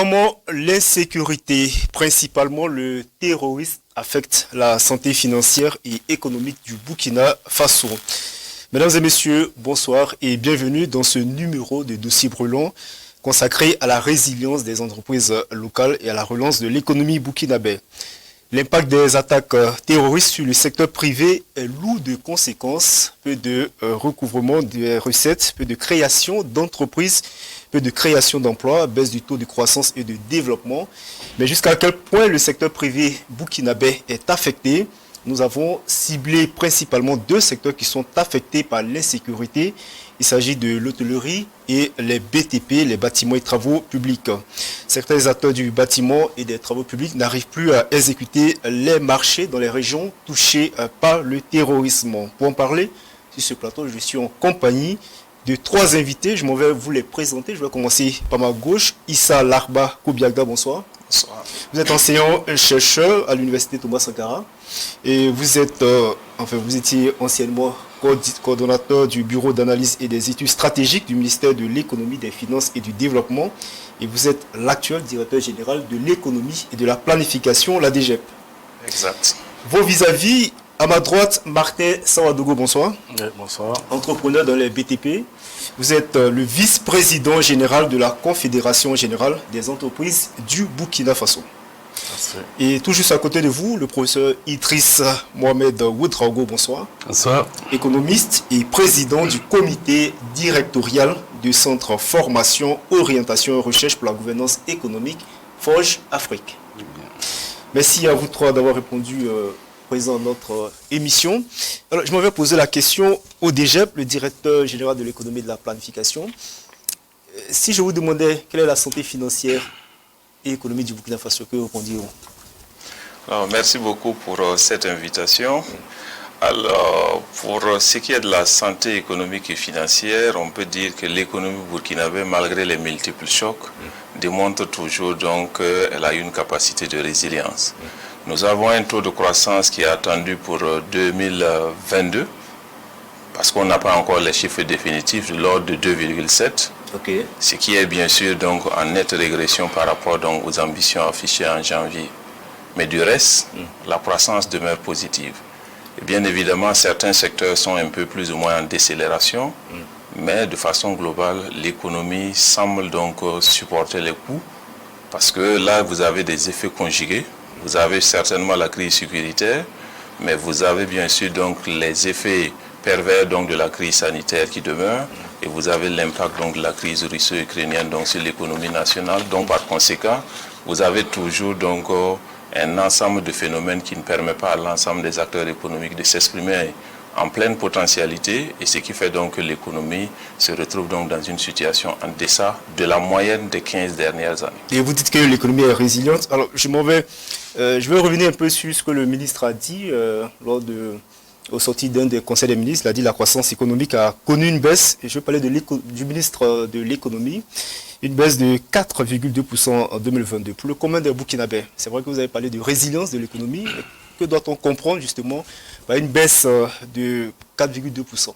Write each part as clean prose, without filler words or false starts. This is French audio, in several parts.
Comment l'insécurité, principalement le terrorisme, affecte la santé financière et économique du Burkina Faso? Mesdames et messieurs, bonsoir et bienvenue dans ce numéro de Dossier Brûlant consacré à la résilience des entreprises locales et à la relance de l'économie burkinabé. L'impact des attaques terroristes sur le secteur privé est lourd de conséquences, peu de recouvrement des recettes, peu de création d'entreprises, peu de création d'emplois, baisse du taux de croissance et de développement. Mais jusqu'à quel point le secteur privé burkinabé est affecté? Nous avons ciblé principalement deux secteurs qui sont affectés par l'insécurité. Il s'agit de l'hôtellerie et les BTP, les bâtiments et travaux publics. Certains acteurs du bâtiment et des travaux publics n'arrivent plus à exécuter les marchés dans les régions touchées par le terrorisme. Pour en parler, sur ce plateau, je suis en compagnie de trois invités. Je m'en vais vous les présenter. Je vais commencer par ma gauche. Issa Larba Koubiagda, bonsoir. Bonsoir. Vous êtes enseignant-chercheur à l'université Thomas Sankara et vous étiez anciennement coordonnateur du bureau d'analyse et des études stratégiques du ministère de l'économie, des finances et du développement et vous êtes l'actuel directeur général de l'économie et de la planification, la DGEP. Exact. Vos vis-à-vis, à ma droite, Martin Sawadogo, bonsoir. Oui, bonsoir. Entrepreneur dans les BTP. Vous êtes le vice-président général de la Confédération générale des entreprises du Burkina Faso. Merci. Et tout juste à côté de vous, le professeur Idriss Mohamed Ouedraogo, bonsoir. Bonsoir. Économiste et président du comité directorial du Centre Formation, Orientation et Recherche pour la gouvernance économique, Forge Afrique. Merci à vous trois d'avoir répondu présent à notre émission. Alors, je m'avais posé la question au DGEP, le directeur général de l'économie et de la planification. Si je vous demandais quelle est la santé financière et économique du Burkina Faso, que répondirez-vous? Alors, merci beaucoup pour cette invitation. Alors, pour ce qui est de la santé économique et financière, on peut dire que l'économie burkinabé, malgré les multiples chocs, démontre toujours donc qu'elle a une capacité de résilience. Nous avons un taux de croissance qui est attendu pour 2022, parce qu'on n'a pas encore les chiffres définitifs, de l'ordre de 2,7, ce qui est bien sûr donc en nette régression par rapport donc aux ambitions affichées en janvier. Mais du reste, la croissance demeure positive. Et bien évidemment, certains secteurs sont un peu plus ou moins en décélération, mais de façon globale, l'économie semble donc supporter les coûts, parce que là, vous avez des effets conjugués. Vous avez certainement la crise sécuritaire, mais vous avez bien sûr donc les effets pervers donc de la crise sanitaire qui demeure, et vous avez l'impact donc de la crise russo-ukrainienne donc sur l'économie nationale. Donc par conséquent, vous avez toujours donc un ensemble de phénomènes qui ne permet pas à l'ensemble des acteurs économiques de s'exprimer en pleine potentialité, et ce qui fait donc que l'économie se retrouve donc dans une situation en deçà de la moyenne des 15 dernières années. Et vous dites que l'économie est résiliente. Alors je vais revenir un peu sur ce que le ministre a dit au sorti d'un des conseils des ministres. Il a dit que la croissance économique a connu une baisse, et je vais parler du ministre de l'économie, une baisse de 4,2% en 2022. Pour le commun des Burkinabés, c'est vrai que vous avez parlé de résilience de l'économie. Que doit-on comprendre justement par une baisse de 4,2%?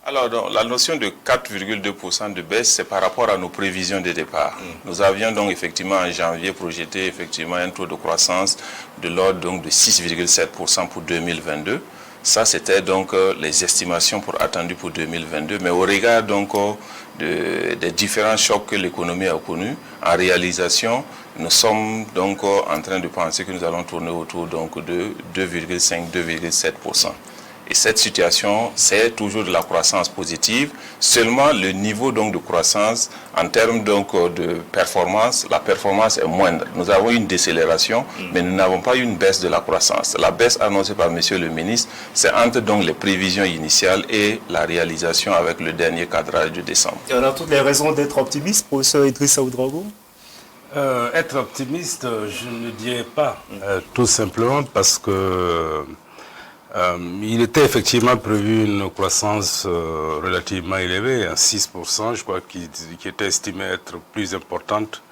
Alors, donc, la notion de 4,2% de baisse, c'est par rapport à nos prévisions de départ. Nous avions donc effectivement en janvier projeté effectivement un taux de croissance de l'ordre donc de 6,7% pour 2022. Ça, c'était donc les estimations attendues pour 2022. Mais au regard donc des différents chocs que l'économie a connus, en réalisation, nous sommes donc en train de penser que nous allons tourner autour donc de 2,5-2,7%. Et cette situation, c'est toujours de la croissance positive. Seulement, le niveau donc de croissance, en termes donc de performance, la performance est moindre. Nous avons une décélération, mais nous n'avons pas une baisse de la croissance. La baisse annoncée par Monsieur le ministre, c'est entre donc les prévisions initiales et la réalisation avec le dernier cadrage de décembre. Et on a toutes les raisons d'être optimiste, professeur Idriss Ouedraogo? Être optimiste, je ne dirais pas, tout simplement parce que il était effectivement prévu une croissance relativement élevée, à 6%, je crois, qui était estimée être plus importante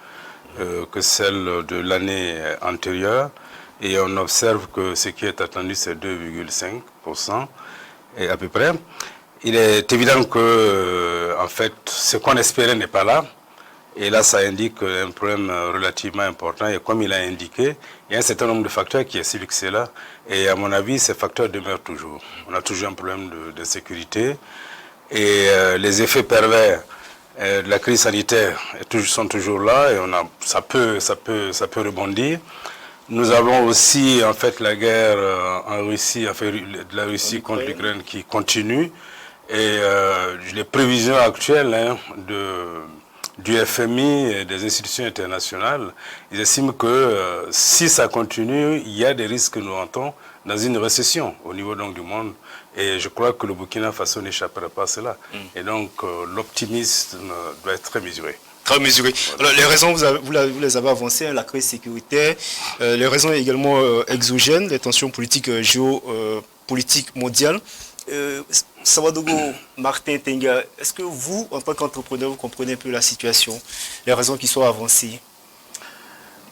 que celle de l'année antérieure. Et on observe que ce qui est attendu, c'est 2,5%, et à peu près. Il est évident que, en fait, ce qu'on espérait n'est pas là. Et là, ça indique un problème relativement important. Et comme il a indiqué, il y a un certain nombre de facteurs qui expliquent cela. Et à mon avis, ces facteurs demeurent toujours. On a toujours un problème d'insécurité. Et les effets pervers de la crise sanitaire sont toujours là. Et ça peut rebondir. Nous avons aussi, en fait, la guerre en Russie, de la Russie contre l'Ukraine qui continue. Et les prévisions actuelles du FMI et des institutions internationales, ils estiment que si ça continue, il y a des risques que nous entrons dans une récession au niveau donc, du monde. Et je crois que le Burkina Faso n'échappera pas à cela. Et donc l'optimisme doit être très mesuré. Très mesuré. Alors, les raisons, vous les avez avancées, hein, la crise sécuritaire, les raisons également exogènes, les tensions politiques, géopolitiques mondiales. Savadogo Martin Tenga, est-ce que vous, en tant qu'entrepreneur, vous comprenez un peu la situation, les raisons qui sont avancées?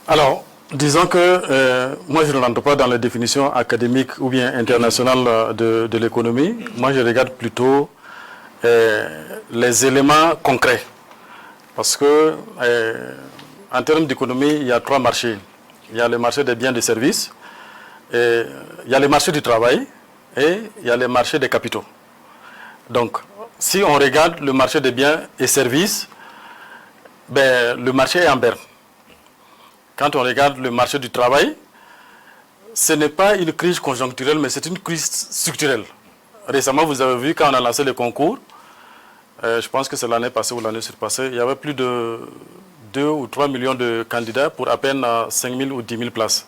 Alors, disons que moi, je ne rentre pas dans les définitions académiques ou bien internationales de l'économie. Moi, je regarde plutôt les éléments concrets. Parce que, en termes d'économie, il y a 3 marchés. Il y a le marché des biens et des services, il y a le marché du travail et il y a le marché des capitaux. Donc, si on regarde le marché des biens et services, le marché est en berne. Quand on regarde le marché du travail, ce n'est pas une crise conjoncturelle, mais c'est une crise structurelle. Récemment, vous avez vu, quand on a lancé le concours, je pense que c'est l'année passée ou l'année surpassée, il y avait plus de 2 ou 3 millions de candidats pour à peine 5 000 ou 10 000 places.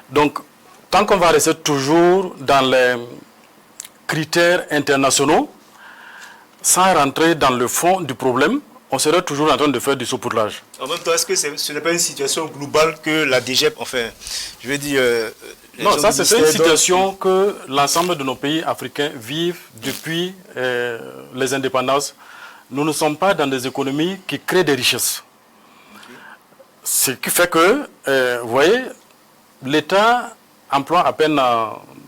Donc, tant qu'on va rester toujours dans les critères internationaux, sans rentrer dans le fond du problème, on serait toujours en train de faire du saupoudrage. En même temps, est-ce que ce n'est pas une situation globale que la DGEP, enfin, je veux dire... non, ça c'est une situation que l'ensemble de nos pays africains vivent depuis les indépendances. Nous ne sommes pas dans des économies qui créent des richesses. Ce qui fait que, vous voyez, l'État emploie à peine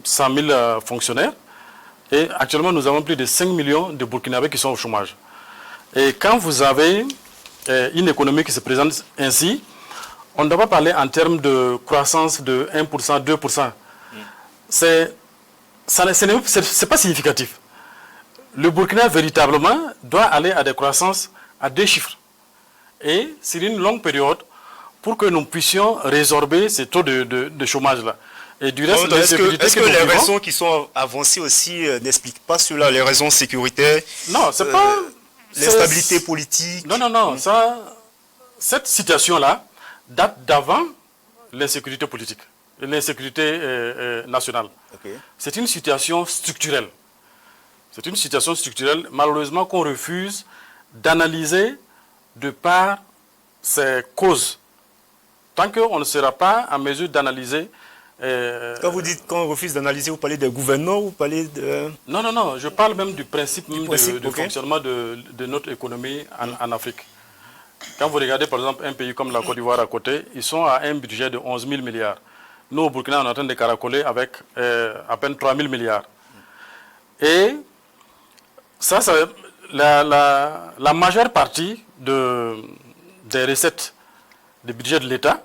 100 000 fonctionnaires et actuellement nous avons plus de 5 millions de Burkinabés qui sont au chômage. Et quand vous avez une économie qui se présente ainsi, on ne doit pas parler en termes de croissance de 1%, 2%. Ce n'est pas significatif. Le Burkina, véritablement, doit aller à des croissances à 2 chiffres. Et sur une longue période, pour que nous puissions résorber ces taux de chômage-là. Et du reste, est-ce que les raisons qui sont avancées aussi n'expliquent pas cela, les raisons sécuritaires? Non, c'est pas... L'instabilité politique? Non. Cette situation-là date d'avant l'insécurité politique, l'insécurité nationale. Okay. C'est une situation structurelle. C'est une situation structurelle, malheureusement, qu'on refuse d'analyser de par ses causes. Tant qu'on ne sera pas en mesure d'analyser... Quand vous dites qu'on refuse d'analyser, vous parlez des gouvernants, vous parlez de... Non, je parle même du principe de fonctionnement de notre économie en Afrique. Quand vous regardez par exemple un pays comme la Côte d'Ivoire à côté, ils sont à un budget de 11 000 milliards. Nous au Burkina, on est en train de caracoler avec à peine 3 000 milliards. Et ça la majeure partie des recettes du budget de l'État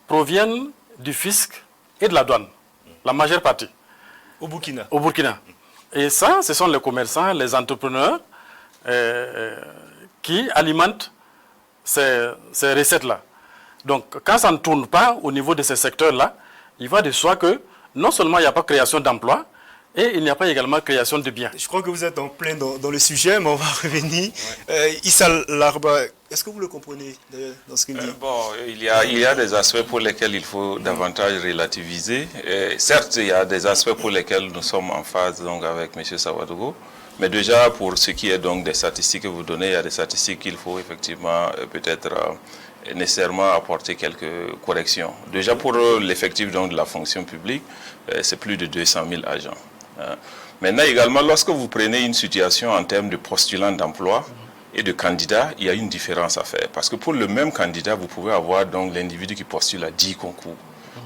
proviennent du fisc et de la douane, la majeure partie. Au Burkina. Au Burkina. Et ça, ce sont les commerçants, les entrepreneurs qui alimentent ces recettes-là. Donc, quand ça ne tourne pas au niveau de ces secteurs-là, il va de soi que non seulement il n'y a pas création d'emplois, et il n'y a pas également création de biens. Je crois que vous êtes en plein dans le sujet, mais on va revenir. Issa Larba, est-ce que vous le comprenez dans ce qu'il dit? Il y a des aspects pour lesquels il faut davantage relativiser. Certes, il y a des aspects pour lesquels nous sommes en phase donc, avec M. Savadogo. Mais déjà, pour ce qui est donc des statistiques que vous donnez, il y a des statistiques qu'il faut effectivement peut-être nécessairement apporter quelques corrections. Déjà, pour l'effectif de la fonction publique, c'est plus de 200 000 agents. Maintenant, également, lorsque vous prenez une situation en termes de postulants d'emploi et de candidats, il y a une différence à faire. Parce que pour le même candidat, vous pouvez avoir donc l'individu qui postule à 10 concours.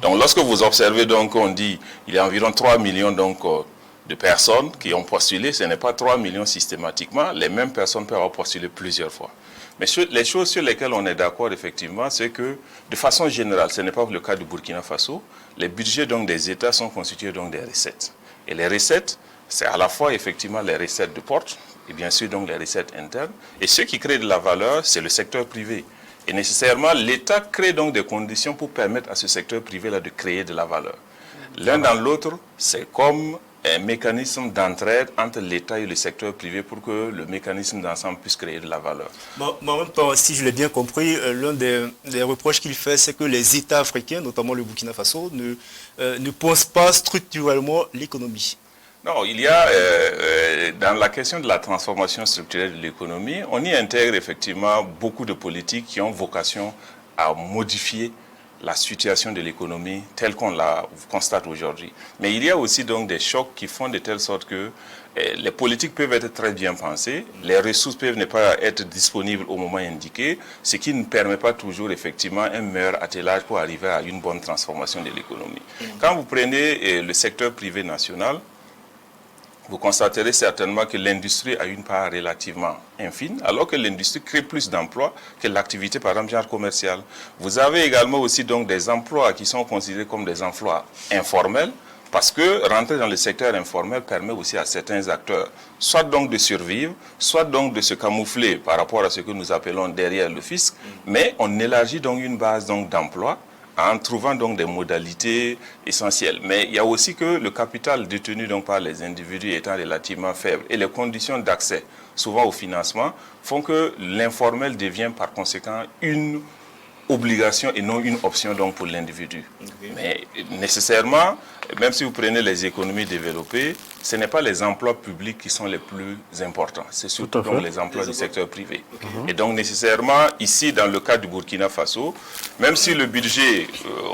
Donc, lorsque vous observez, donc, on dit il y a environ 3 millions donc, de personnes qui ont postulé, ce n'est pas 3 millions systématiquement. Les mêmes personnes peuvent avoir postulé plusieurs fois. Mais les choses sur lesquelles on est d'accord, effectivement, c'est que, de façon générale, ce n'est pas le cas du Burkina Faso, les budgets donc, des États sont constitués donc, des recettes. Et les recettes, c'est à la fois, effectivement, les recettes de porte, et bien sûr, donc, les recettes internes. Et ce qui crée de la valeur, c'est le secteur privé. Et nécessairement, l'État crée donc des conditions pour permettre à ce secteur privé-là de créer de la valeur. L'un dans l'autre, c'est comme un mécanisme d'entraide entre l'État et le secteur privé pour que le mécanisme d'ensemble puisse créer de la valeur. Bon, en même temps, si je l'ai bien compris, l'un des reproches qu'il fait, c'est que les États africains, notamment le Burkina Faso, ne pensent pas structurellement l'économie. Non, il y a, dans la question de la transformation structurelle de l'économie, on y intègre effectivement beaucoup de politiques qui ont vocation à modifier la situation de l'économie telle qu'on la constate aujourd'hui. Mais il y a aussi donc des chocs qui font de telle sorte que les politiques peuvent être très bien pensées, les ressources peuvent ne pas être disponibles au moment indiqué, ce qui ne permet pas toujours effectivement un meilleur attelage pour arriver à une bonne transformation de l'économie. Quand vous prenez le secteur privé national, vous constaterez certainement que l'industrie a une part relativement infime, alors que l'industrie crée plus d'emplois que l'activité, par exemple, genre commerciale. Vous avez également aussi donc des emplois qui sont considérés comme des emplois informels, parce que rentrer dans le secteur informel permet aussi à certains acteurs, soit donc de survivre, soit donc de se camoufler par rapport à ce que nous appelons derrière le fisc, mais on élargit donc une base d'emploi, en trouvant donc des modalités essentielles. Mais il y a aussi que le capital détenu donc par les individus étant relativement faible et les conditions d'accès, souvent au financement, font que l'informel devient par conséquent une obligation et non une option donc pour l'individu. Okay. Mais nécessairement, même si vous prenez les économies développées, ce n'est pas les emplois publics qui sont les plus importants, c'est surtout donc les emplois du secteur privé. Okay. Et donc nécessairement, ici dans le cas du Burkina Faso, même si le budget,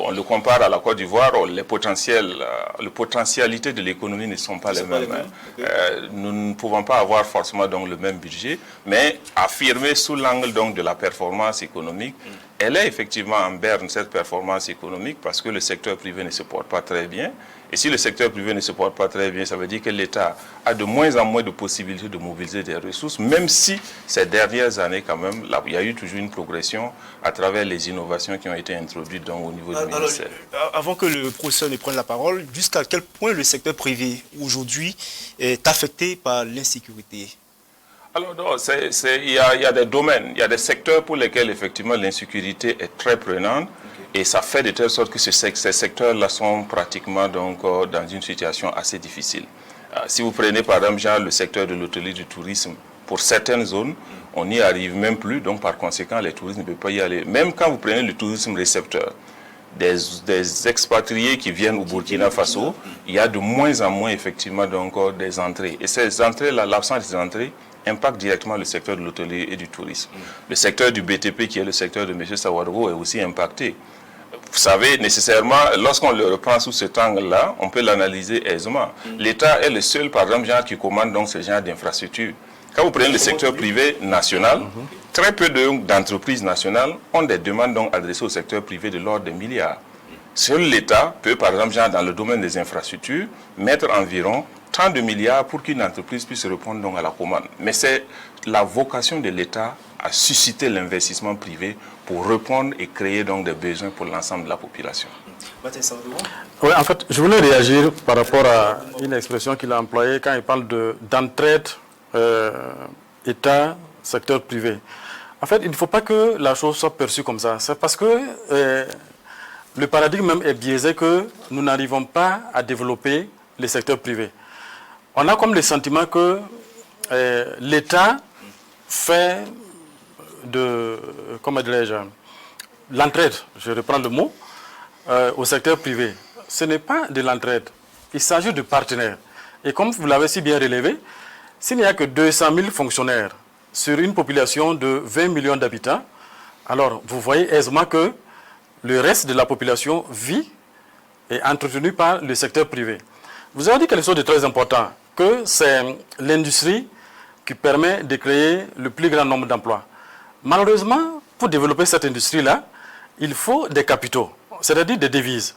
on le compare à la Côte d'Ivoire, les potentialités de l'économie ne sont pas les mêmes. Okay. Nous ne pouvons pas avoir forcément donc le même budget, mais affirmer sous l'angle donc de la performance économique, elle est effectivement en berne, cette performance économique, parce que le secteur privé ne se porte pas très bien. Et si le secteur privé ne se porte pas très bien, ça veut dire que l'État a de moins en moins de possibilités de mobiliser des ressources, même si ces dernières années, quand même, là, il y a eu toujours une progression à travers les innovations qui ont été introduites donc, au niveau du ministère. Avant que le professeur ne prenne la parole, jusqu'à quel point le secteur privé aujourd'hui est affecté par l'insécurité? Alors, il y a des domaines, il y a des secteurs pour lesquels, effectivement, l'insécurité est très prenante. Et ça fait de telle sorte que ces secteurs-là sont pratiquement donc, dans une situation assez difficile. Si vous prenez, par exemple, genre, le secteur de l'hôtellerie, du tourisme, pour certaines zones, on n'y arrive même plus. Donc, par conséquent, les touristes ne peuvent pas y aller. Même quand vous prenez le tourisme récepteur, des expatriés qui viennent au Burkina Faso, il y a de moins en moins, effectivement, donc, des entrées. Et ces entrées-là, l'absence des entrées, impacte directement le secteur de l'hôtellerie et du tourisme. Le secteur du BTP, qui est le secteur de M. Sawargo, est aussi impacté. Vous savez, nécessairement, lorsqu'on le reprend sous cet angle-là, on peut l'analyser aisément. L'État est le seul, par exemple, genre, qui commande donc ce genre d'infrastructures. Quand vous prenez le secteur privé national, très peu d'entreprises nationales ont des demandes donc adressées au secteur privé de l'ordre des milliards. Seul l'État peut, par exemple, genre, dans le domaine des infrastructures, mettre environ 30 milliards pour qu'une entreprise puisse répondre donc à la commande. Mais c'est la vocation de l'État à susciter l'investissement privé pour répondre et créer donc des besoins pour l'ensemble de la population. Oui, en fait, je voulais réagir par rapport à une expression qu'il a employée quand il parle d'entraide État, secteur privé. En fait, il ne faut pas que la chose soit perçue comme ça. C'est parce que le paradigme même est biaisé que nous n'arrivons pas à développer les secteurs privés. On a comme le sentiment que l'État fait comment dirais-je, l'entraide, je reprends le mot, au secteur privé. Ce n'est pas de l'entraide, il s'agit de partenaires. Et comme vous l'avez si bien relevé, s'il n'y a que 200 000 fonctionnaires sur une population de 20 millions d'habitants, alors vous voyez aisément que le reste de la population vit et est entretenu par le secteur privé. Vous avez dit quelque chose de très important, que c'est l'industrie qui permet de créer le plus grand nombre d'emplois. Malheureusement, pour développer cette industrie-là, il faut des capitaux, c'est-à-dire des devises.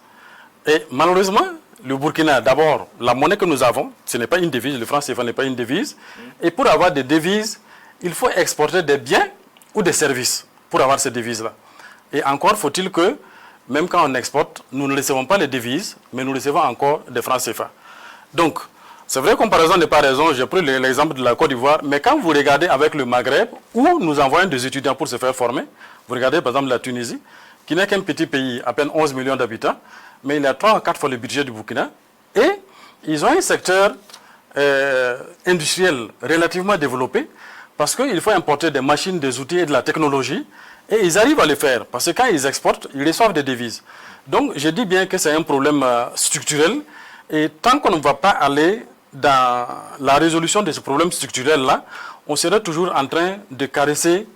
Et malheureusement, le Burkina, d'abord, la monnaie que nous avons, ce n'est pas une devise, le franc CFA n'est pas une devise. Et pour avoir des devises, il faut exporter des biens ou des services pour avoir ces devises-là. Et encore faut-il que, même quand on exporte, nous ne recevons pas les devises, mais nous recevons encore des francs CFA. Donc, c'est vrai, comparaison n'est pas raison, j'ai pris l'exemple de la Côte d'Ivoire, mais quand vous regardez avec le Maghreb, où nous envoyons des étudiants pour se faire former, vous regardez par exemple la Tunisie, qui n'est qu'un petit pays, à peine 11 millions d'habitants, mais il a 3 à 4 fois le budget du Burkina, et ils ont un secteur industriel relativement développé, parce qu'il faut importer des machines, des outils et de la technologie, et ils arrivent à le faire, parce que quand ils exportent, ils reçoivent des devises. Donc je dis bien que c'est un problème structurel, et tant qu'on ne va pas aller dans la résolution de ce problème structurel-là, on serait toujours en train de caresser,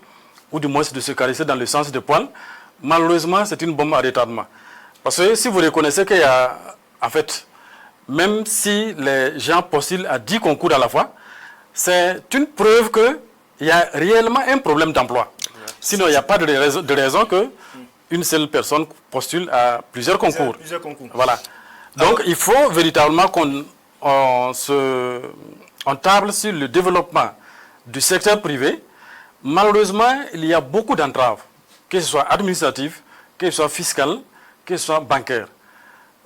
ou du moins de se caresser dans le sens de poil. Malheureusement, c'est une bombe à retardement. Parce que si vous reconnaissez qu'il y a, en fait, même si les gens postulent à 10 concours à la fois, c'est une preuve qu'il y a réellement un problème d'emploi. Sinon, il n'y a pas de raison qu'une seule personne postule à plusieurs concours. Voilà. Donc, il faut véritablement qu'on table sur le développement du secteur privé. Malheureusement, il y a beaucoup d'entraves, que ce soit administratif, que ce soit fiscal, que ce soit bancaire.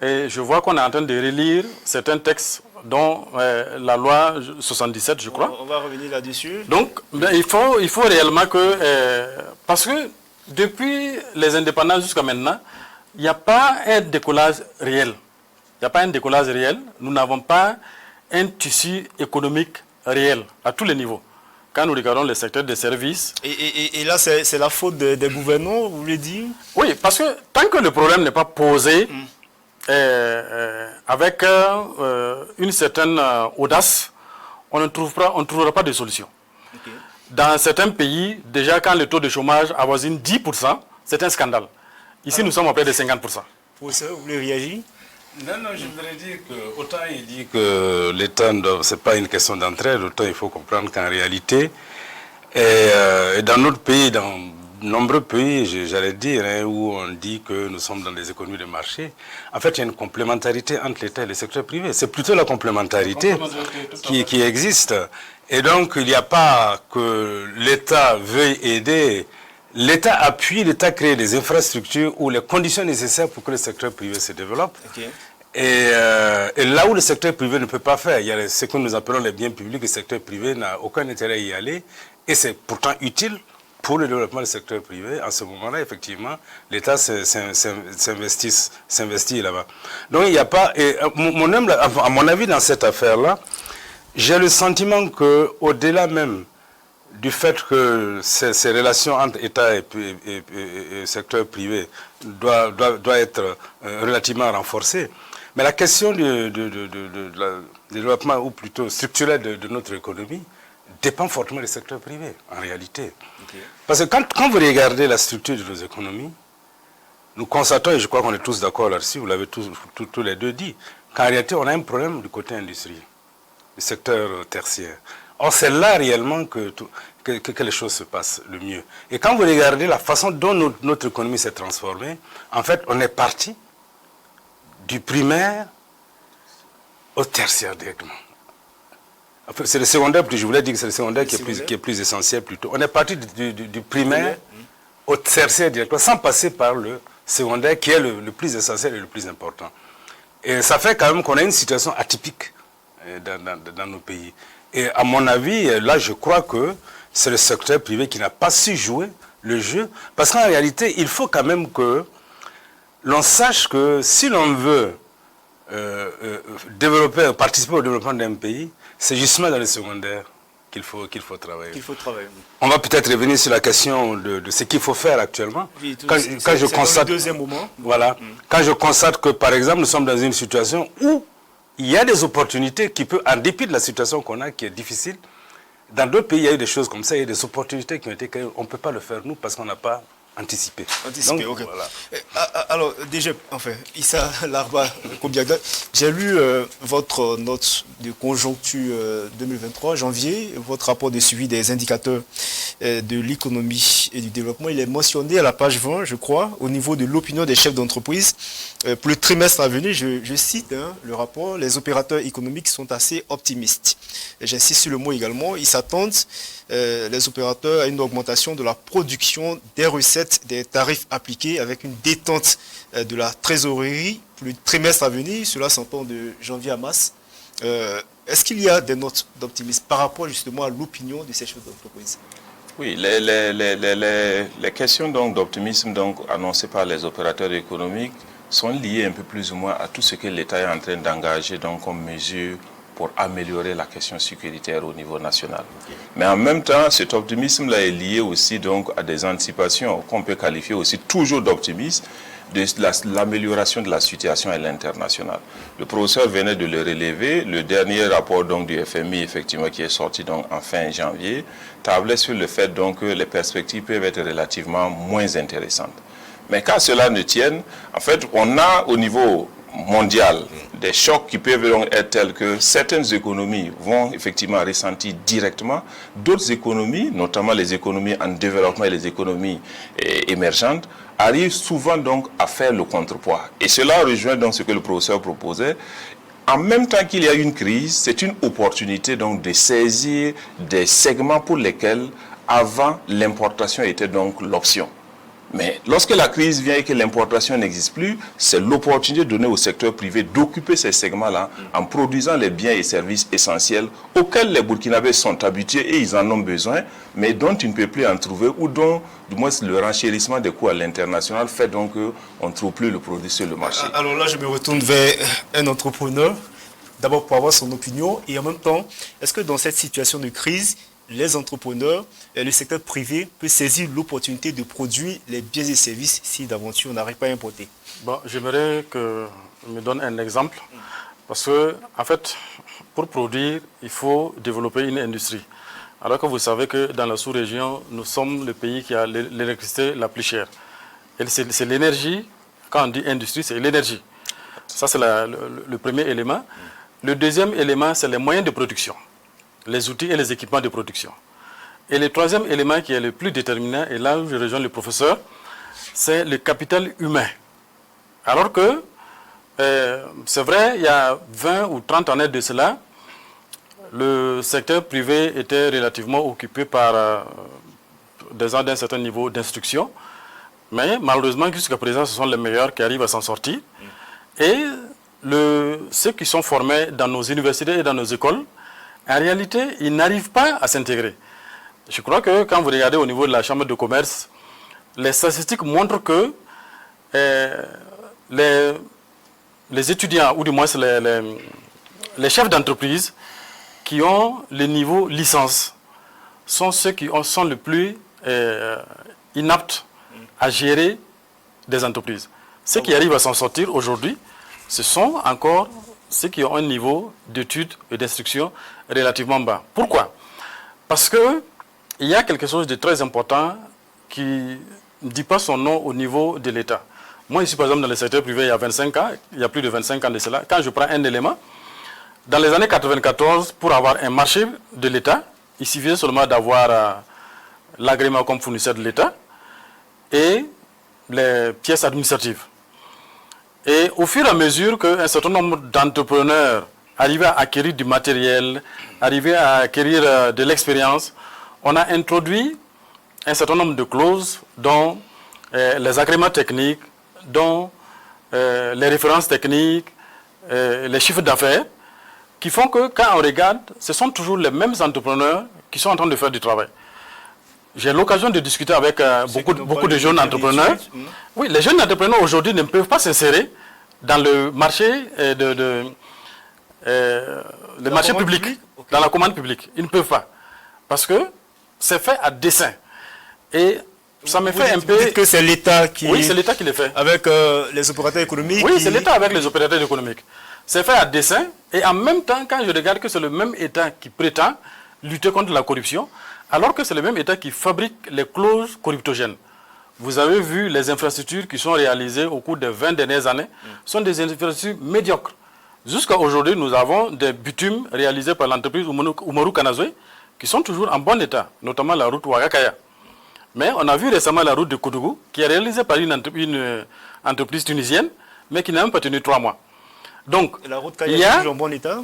Et je vois qu'on est en train de relire certains textes, dont la loi 77, je crois. On va revenir là-dessus. Donc, il faut réellement que... parce que depuis les indépendances jusqu'à maintenant, il n'y a pas un décollage réel. Il n'y a pas un décollage réel. Nous n'avons pas un tissu économique réel à tous les niveaux. Quand nous regardons le secteur des services... Et là, c'est la faute des gouvernants, vous voulez dire? Oui, parce que tant que le problème n'est pas posé avec une certaine audace, on ne trouvera pas de solution. Okay. Dans certains pays, déjà quand le taux de chômage avoisine 10%, c'est un scandale. Ici, nous sommes à près de 50%. Professeur, vous voulez réagir? Non, je voudrais dire que autant il dit que l'État, ce n'est pas une question d'entraide, autant il faut comprendre qu'en réalité, et dans notre pays, dans nombreux pays, j'allais dire, où on dit que nous sommes dans des économies de marché, en fait, il y a une complémentarité entre l'État et le secteur privé. C'est plutôt la complémentarité qui existe. Et donc, il n'y a pas que l'État veuille aider. L'État appuie, l'État crée des infrastructures ou les conditions nécessaires pour que le secteur privé se développe. Okay. Et là où le secteur privé ne peut pas faire, il y a ce que nous appelons les biens publics, le secteur privé n'a aucun intérêt à y aller. Et c'est pourtant utile pour le développement du secteur privé. En ce moment-là, effectivement, l'État s'investit là-bas. Donc il n'y a pas... Et à mon avis, dans cette affaire-là, j'ai le sentiment qu'au-delà même du fait que ces relations entre État et secteur privé doivent être relativement renforcées. Mais la question du développement, ou plutôt structurel de notre économie, dépend fortement du secteur privé, en réalité. Okay. Parce que quand vous regardez la structure de nos économies, nous constatons, et je crois qu'on est tous d'accord là-dessus, vous l'avez tous les deux dit, qu'en réalité, on a un problème du côté industrie, du secteur tertiaire. Or, c'est là réellement que les choses se passent le mieux. Et quand vous regardez la façon dont notre économie s'est transformée, en fait, on est parti du primaire au tertiaire directement. Enfin, c'est le secondaire, je voulais dire que c'est le secondaire qui est plus essentiel plutôt. On est parti du primaire au tertiaire directement, sans passer par le secondaire qui est le plus essentiel et le plus important. Et ça fait quand même qu'on a une situation atypique dans nos pays. Et à mon avis, là, je crois que c'est le secteur privé qui n'a pas su jouer le jeu. Parce qu'en réalité, il faut quand même que l'on sache que si l'on veut participer au développement d'un pays, c'est justement dans le secondaire qu'il faut travailler. On va peut-être revenir sur la question de ce qu'il faut faire actuellement. Oui, quand je constate, le deuxième moment. Voilà. Quand je constate que, par exemple, nous sommes dans une situation où il y a des opportunités qui peuvent, en dépit de la situation qu'on a, qui est difficile, dans d'autres pays, il y a eu des choses comme ça, il y a des opportunités qui ont été créées. On ne peut pas le faire, nous, parce qu'on n'a pas anticipé. Anticipé, Donc, ok. voilà. Alors, déjà, enfin, Issa Larba Kobiaga, j'ai lu votre note de conjoncture 2023, janvier, votre rapport de suivi des indicateurs de l'économie et du développement. Il est mentionné à la page 20, je crois, au niveau de l'opinion des chefs d'entreprise. Pour le trimestre à venir, je cite le rapport, les opérateurs économiques sont assez optimistes. J'insiste sur le mot également, ils s'attendent, les opérateurs, à une augmentation de la production, des recettes, des tarifs appliqués avec une détente de la trésorerie pour le trimestre à venir. Cela s'entend de janvier à mars. Est-ce qu'il y a des notes d'optimisme par rapport justement à l'opinion de ces chefs d'entreprise? Oui, les questions d'optimisme annoncées par les opérateurs économiques sont liées un peu plus ou moins à tout ce que l'État est en train d'engager comme mesure pour améliorer la question sécuritaire au niveau national. Mais en même temps, cet optimisme-là est lié aussi à des anticipations qu'on peut qualifier aussi toujours d'optimisme de l'amélioration de la situation à l'international. Le professeur venait de le relever. Le dernier rapport du FMI, effectivement, qui est sorti en fin janvier, tablait sur le fait que les perspectives peuvent être relativement moins intéressantes. Mais quand cela ne tienne, en fait, on a au niveau mondial des chocs qui peuvent être tels que certaines économies vont effectivement ressentir directement, d'autres économies, notamment les économies en développement et les économies émergentes, arrivent souvent à faire le contrepoids. Et cela rejoint ce que le professeur proposait. En même temps qu'il y a une crise, c'est une opportunité de saisir des segments pour lesquels avant l'importation était l'option. Mais lorsque la crise vient et que l'importation n'existe plus, c'est l'opportunité donnée au secteur privé d'occuper ces segments-là en produisant les biens et services essentiels auxquels les Burkinabés sont habitués et ils en ont besoin, mais dont ils ne peuvent plus en trouver ou dont, du moins, le renchérissement des coûts à l'international fait qu'on ne trouve plus le produit sur le marché. Alors là, je me retourne vers un entrepreneur, d'abord pour avoir son opinion, et en même temps, est-ce que dans cette situation de crise, les entrepreneurs et le secteur privé peuvent saisir l'opportunité de produire les biens et services si d'aventure on n'arrive pas à importer? Bon, j'aimerais que je me donne un exemple. Parce que, en fait, pour produire, il faut développer une industrie. Alors que vous savez que dans la sous-région, nous sommes le pays qui a l'électricité la plus chère. Et c'est l'énergie, quand on dit industrie, c'est l'énergie. Ça, c'est le premier élément. Le deuxième élément, c'est les moyens de production, les outils et les équipements de production. Et le troisième élément qui est le plus déterminant, et là où je rejoins le professeur, c'est le capital humain. Alors que, c'est vrai, il y a 20 ou 30 années de cela, le secteur privé était relativement occupé par des gens d'un certain niveau d'instruction. Mais malheureusement, jusqu'à présent, ce sont les meilleurs qui arrivent à s'en sortir. Et ceux qui sont formés dans nos universités et dans nos écoles, en réalité, ils n'arrivent pas à s'intégrer. Je crois que quand vous regardez au niveau de la Chambre de commerce, les statistiques montrent que les étudiants, ou du moins les chefs d'entreprise qui ont le niveau licence, sont ceux qui sont le plus inaptes à gérer des entreprises. Ceux qui arrivent à s'en sortir aujourd'hui, ce sont encore ceux qui ont un niveau d'études et d'instruction relativement bas. Pourquoi? Parce qu'il y a quelque chose de très important qui ne dit pas son nom au niveau de l'État. Moi, ici, par exemple, dans le secteur privé, il y a 25 ans, il y a plus de 25 ans de cela, quand je prends un élément, dans les années 94, pour avoir un marché de l'État, il suffisait seulement d'avoir l'agrément comme fournisseur de l'État et les pièces administratives. Et au fur et à mesure qu'un certain nombre d'entrepreneurs arrivaient à acquérir du matériel, arrivaient à acquérir de l'expérience, on a introduit un certain nombre de clauses dont les agréments techniques, dont les références techniques, les chiffres d'affaires, qui font que quand on regarde, ce sont toujours les mêmes entrepreneurs qui sont en train de faire du travail. J'ai l'occasion de discuter avec beaucoup de jeunes entrepreneurs. Oui, les jeunes entrepreneurs aujourd'hui ne peuvent pas s'insérer dans le marché, le marché public, dans la commande publique. Ils ne peuvent pas. Parce que c'est fait à dessein. Et ça me fait un peu... Vous dites que c'est l'État qui... Oui, c'est l'État qui le fait. Avec les opérateurs économiques. Oui, c'est l'État avec les opérateurs économiques. C'est fait à dessein. Et en même temps, quand je regarde que c'est le même État qui prétend lutter contre la corruption, alors que c'est le même État qui fabrique les clauses corruptogènes. vous avez vu les infrastructures qui sont réalisées au cours des 20 dernières années, sont des infrastructures médiocres. Jusqu'à aujourd'hui, nous avons des bitumes réalisés par l'entreprise Umaru Kanazoe qui sont toujours en bon état, notamment la route Ouagakaya. Mais on a vu récemment la route de Koudougou qui est réalisée par une entreprise tunisienne, mais qui n'a même pas tenu 3 mois. Donc, la route Kaya est toujours en bon état?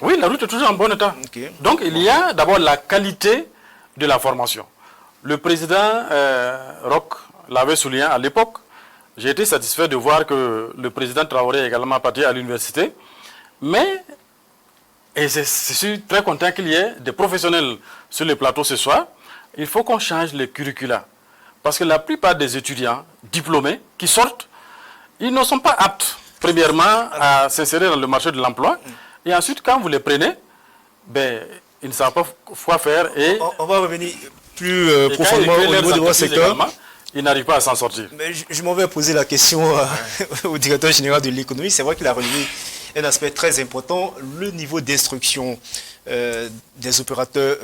Oui, la route est toujours en bon état. Okay. Donc, il y a d'abord la qualité de la formation. Le président Roch l'avait souligné à l'époque. J'ai été satisfait de voir que le président Traoré est également parti à l'université. Mais, et je suis très content qu'il y ait des professionnels sur le plateau ce soir, il faut qu'on change les curricula. Parce que la plupart des étudiants diplômés qui sortent, ils ne sont pas aptes, premièrement, à s'insérer dans le marché de l'emploi. Et ensuite, quand vous les prenez, ben, ils ne savent pas quoi faire. Et on va revenir plus profondément au niveau de votre secteur. Ils n'arrivent pas à s'en sortir. Mais je m'en vais poser la question au directeur général de l'économie. C'est vrai qu'il a relevé un aspect très important, le niveau d'instruction des opérateurs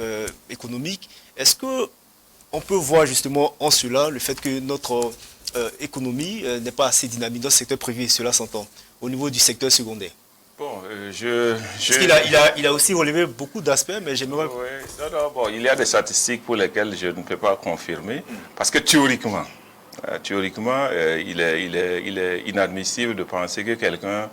économiques. Est-ce qu'on peut voir justement en cela le fait que notre économie n'est pas assez dynamique dans le secteur privé, cela s'entend, au niveau du secteur secondaire? Bon, Parce qu'il a aussi relevé beaucoup d'aspects, mais j'aimerais... Oui, bon, il y a des statistiques pour lesquelles je ne peux pas confirmer, parce que théoriquement, il est inadmissible de penser que quelqu'un,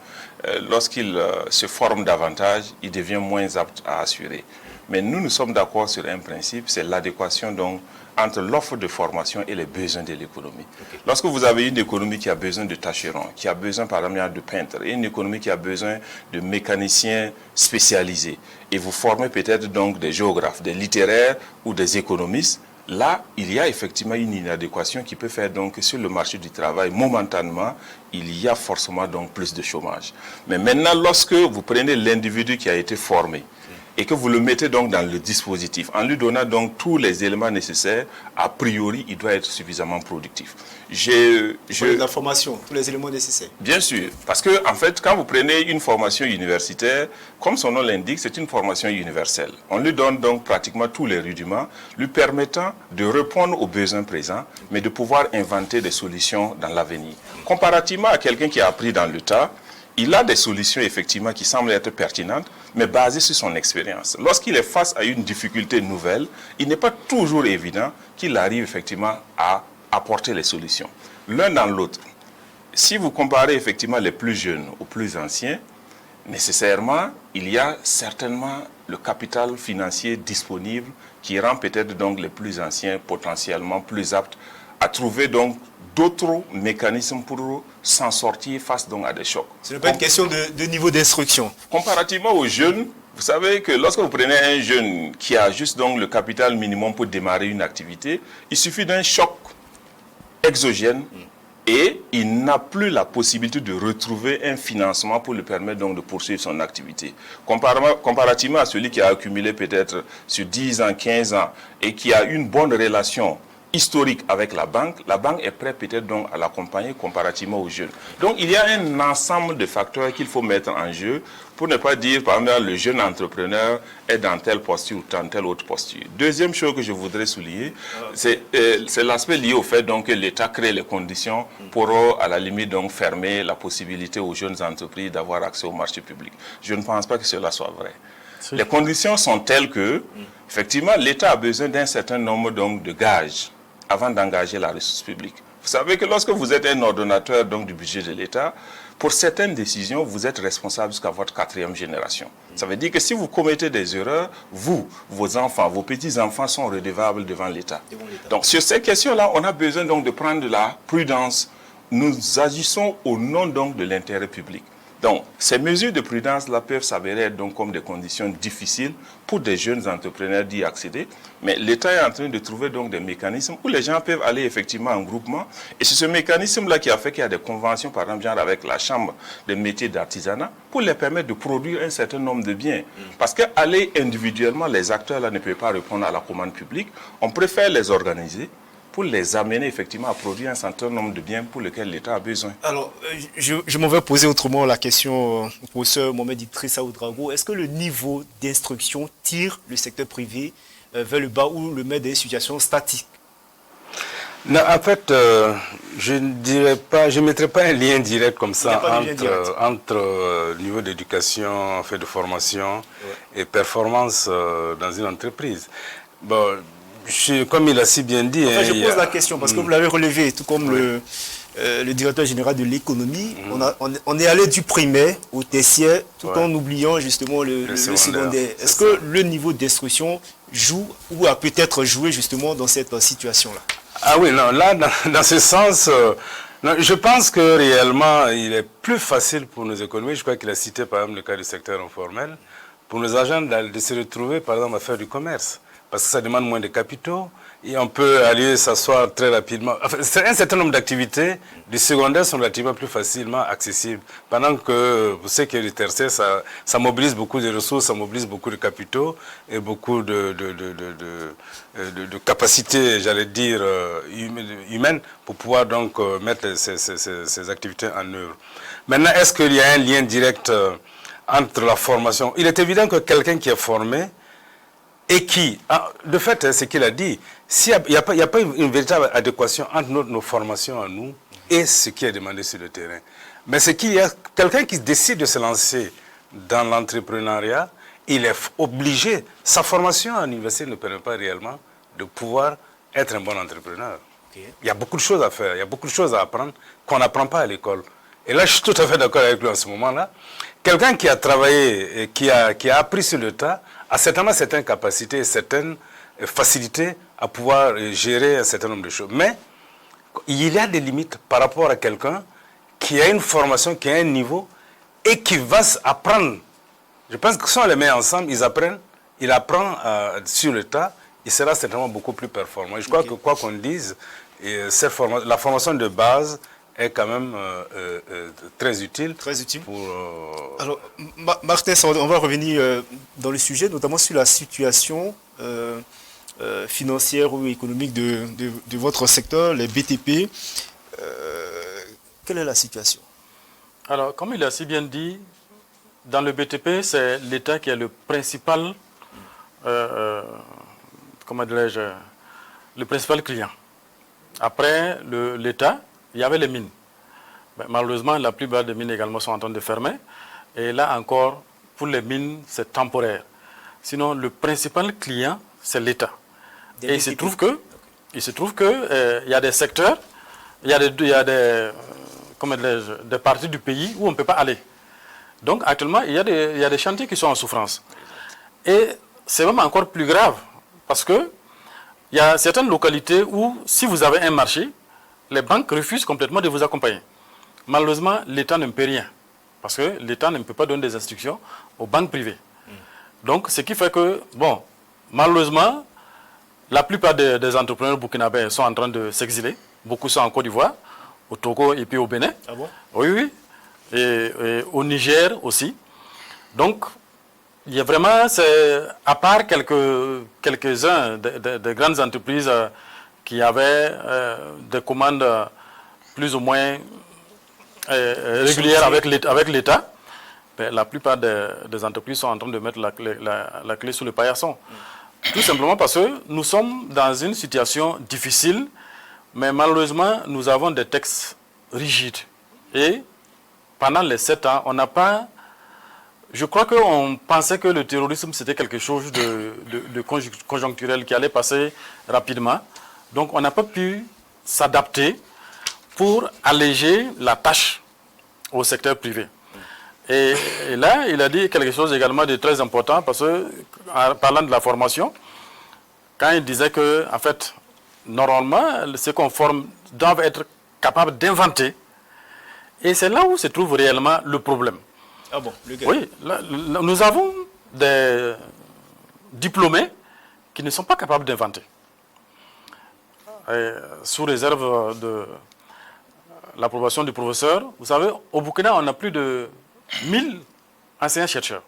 lorsqu'il se forme davantage, il devient moins apte à assurer. Mais nous sommes d'accord sur un principe, c'est l'adéquation donc entre l'offre de formation et les besoins de l'économie. Okay. Lorsque vous avez une économie qui a besoin de tâcherons, qui a besoin par exemple de peintres, et une économie qui a besoin de mécaniciens spécialisés, et vous formez peut-être donc des géographes, des littéraires ou des économistes, là, il y a effectivement une inadéquation qui peut faire donc que sur le marché du travail, momentanément, il y a forcément donc plus de chômage. Mais maintenant, lorsque vous prenez l'individu qui a été formé, et que vous le mettez donc dans le dispositif, en lui donnant donc tous les éléments nécessaires, a priori, il doit être suffisamment productif. La formation, tous les éléments nécessaires. Bien sûr, parce que en fait, quand vous prenez une formation universitaire, comme son nom l'indique, c'est une formation universelle. On lui donne donc pratiquement tous les rudiments, lui permettant de répondre aux besoins présents, mais de pouvoir inventer des solutions dans l'avenir. Comparativement à quelqu'un qui a appris dans le tas, il a des solutions effectivement qui semblent être pertinentes, mais basées sur son expérience. Lorsqu'il est face à une difficulté nouvelle, il n'est pas toujours évident qu'il arrive effectivement à apporter les solutions. L'un dans l'autre. Si vous comparez effectivement les plus jeunes aux plus anciens, nécessairement, il y a certainement le capital financier disponible qui rend peut-être donc les plus anciens potentiellement plus aptes à trouver donc d'autres mécanismes pour s'en sortir face donc à des chocs. Ce n'est pas une question de niveau d'instruction. Comparativement aux jeunes, vous savez que lorsque vous prenez un jeune qui a juste donc le capital minimum pour démarrer une activité, il suffit d'un choc exogène et il n'a plus la possibilité de retrouver un financement pour lui permettre donc de poursuivre son activité. Comparativement à celui qui a accumulé peut-être sur 10 ans, 15 ans et qui a une bonne relation historique avec la banque est prête peut-être donc à l'accompagner comparativement aux jeunes. Donc il y a un ensemble de facteurs qu'il faut mettre en jeu pour ne pas dire par exemple le jeune entrepreneur est dans telle posture ou dans telle autre posture. Deuxième chose que je voudrais souligner, c'est l'aspect lié au fait donc que l'État crée les conditions pour à la limite donc fermer la possibilité aux jeunes entreprises d'avoir accès au marché public. Je ne pense pas que cela soit vrai. Les conditions sont telles que effectivement l'État a besoin d'un certain nombre donc de gages avant d'engager la ressource publique. Vous savez que lorsque vous êtes un ordonnateur donc, du budget de l'État, pour certaines décisions, vous êtes responsable jusqu'à votre 4e génération. Ça veut dire que si vous commettez des erreurs, vous, vos enfants, vos petits-enfants sont redevables devant l'État. Donc sur ces questions-là, on a besoin donc de prendre de la prudence. Nous agissons au nom donc de l'intérêt public. Donc, ces mesures de prudence-là peuvent s'avérer donc comme des conditions difficiles pour des jeunes entrepreneurs d'y accéder. Mais l'État est en train de trouver donc des mécanismes où les gens peuvent aller effectivement en groupement. Et c'est ce mécanisme-là qui a fait qu'il y a des conventions, par exemple, genre avec la Chambre des métiers d'artisanat, pour les permettre de produire un certain nombre de biens. Parce qu'aller individuellement, les acteurs-là ne peuvent pas répondre à la commande publique. On préfère les organiser pour les amener effectivement à produire un certain nombre de biens pour lesquels l'État a besoin. Alors, je m'en vais poser autrement la question au professeur Mohamed Idrissa Ouedraogo. Est-ce que le niveau d'instruction tire le secteur privé vers le bas ou le met dans des situations statiques? Non, en fait, je ne dirais pas, je ne mettrais pas un lien direct comme ça entre niveau d'éducation, fait de formation et performance dans une entreprise. Bon, comme il a si bien dit... Enfin, je pose la question parce que vous l'avez relevé, tout comme le directeur général de l'économie. On est allé du primaire au tertiaire tout en oubliant justement le secondaire. Est-ce que le niveau d'instruction joue ou a peut-être joué justement dans cette situation-là? Ah oui, non, là, dans ce sens, non, je pense que réellement, il est plus facile pour nos économies, je crois qu'il a cité par exemple le cas du secteur informel, pour nos agents de se retrouver par exemple à faire du commerce, parce que ça demande moins de capitaux, et on peut aller s'asseoir très rapidement. Enfin, un certain nombre d'activités du secondaire sont relativement plus facilement accessibles. Pendant que vous savez que le tertiaire, ça mobilise beaucoup de ressources, ça mobilise beaucoup de capitaux et beaucoup de capacités, j'allais dire, humaines pour pouvoir donc mettre ces activités en œuvre. Maintenant, est-ce qu'il y a un lien direct entre la formation? Il est évident que quelqu'un qui est formé et qui, de fait, c'est ce qu'il a dit, s'il n'y a pas une véritable adéquation entre nos formations à nous et ce qui est demandé sur le terrain. Mais c'est qu'il y a quelqu'un qui décide de se lancer dans l'entrepreneuriat, il est obligé, sa formation à l'université ne permet pas réellement de pouvoir être un bon entrepreneur. Okay. Il y a beaucoup de choses à faire, il y a beaucoup de choses à apprendre qu'on n'apprend pas à l'école. Et là, je suis tout à fait d'accord avec lui en ce moment-là. Quelqu'un qui a travaillé et qui a appris sur le tas a certainement certaines capacités, certaines facilités à pouvoir gérer un certain nombre de choses. Mais il y a des limites par rapport à quelqu'un qui a une formation, qui a un niveau et qui va apprendre. Je pense que si on les met ensemble, il apprend sur le tas, il sera certainement beaucoup plus performant. Et je crois que quoi qu'on dise, la formation de base est quand même très utile. Très utile. Pour, Alors, Martin, on va revenir dans le sujet, notamment sur la situation financière ou économique de votre secteur, les BTP. Quelle est la situation? Alors, comme il a si bien dit, dans le BTP, c'est l'État qui est le principal, comment dirais-je, le principal client. Après l'État, il y avait les mines. Mais malheureusement, la plupart des mines également sont en train de fermer. Et là encore, pour les mines, c'est temporaire. Sinon, le principal client, c'est l'État. Et il se trouve que, y a des secteurs, il y a des parties du pays où on ne peut pas aller. Donc actuellement, il y a des chantiers qui sont en souffrance. Et c'est même encore plus grave, parce que il y a certaines localités où, si vous avez un marché, les banques refusent complètement de vous accompagner. Malheureusement, l'État ne peut rien, parce que l'État ne peut pas donner des instructions aux banques privées. Donc, ce qui fait que, bon, malheureusement, la plupart des entrepreneurs burkinabés sont en train de s'exiler. Beaucoup sont en Côte d'Ivoire, au Togo et puis au Bénin. Ah bon? Oui. Et au Niger aussi. Donc, il y a vraiment, à part quelques-uns de grandes entreprises qui avaient des commandes plus ou moins régulières avec l'État, la plupart des entreprises sont en train de mettre la clé sous le paillasson. Tout simplement parce que nous sommes dans une situation difficile, mais malheureusement, nous avons des textes rigides. Et pendant les 7 ans, on n'a pas... Je crois qu'on pensait que le terrorisme, c'était quelque chose de conjoncturel qui allait passer rapidement. Donc, on n'a pas pu s'adapter pour alléger la tâche au secteur privé. Et là, il a dit quelque chose également de très important, parce que, en parlant de la formation, quand il disait que, en fait, normalement, ceux qu'on forme doivent être capables d'inventer. Et c'est là où se trouve réellement le problème. Ah bon, le gars. Oui, nous avons des diplômés qui ne sont pas capables d'inventer. Sous réserve de l'approbation du professeur, vous savez, au Burkina, on a plus de 1000 enseignants-chercheurs,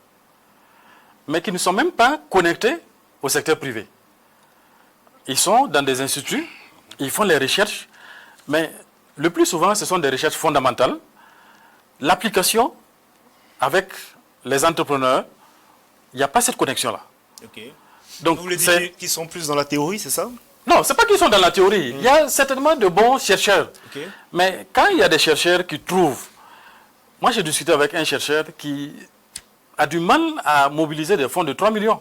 mais qui ne sont même pas connectés au secteur privé. Ils sont dans des instituts, ils font les recherches, mais le plus souvent, ce sont des recherches fondamentales. L'application avec les entrepreneurs, il n'y a pas cette connexion-là. Ok. Donc, vous voulez dire qu'ils sont plus dans la théorie, c'est ça? Non, ce n'est pas qu'ils sont dans la théorie. Il y a certainement de bons chercheurs. Ok. Mais quand il y a des chercheurs qui trouvent... Moi, j'ai discuté avec un chercheur qui a du mal à mobiliser des fonds de 3 millions.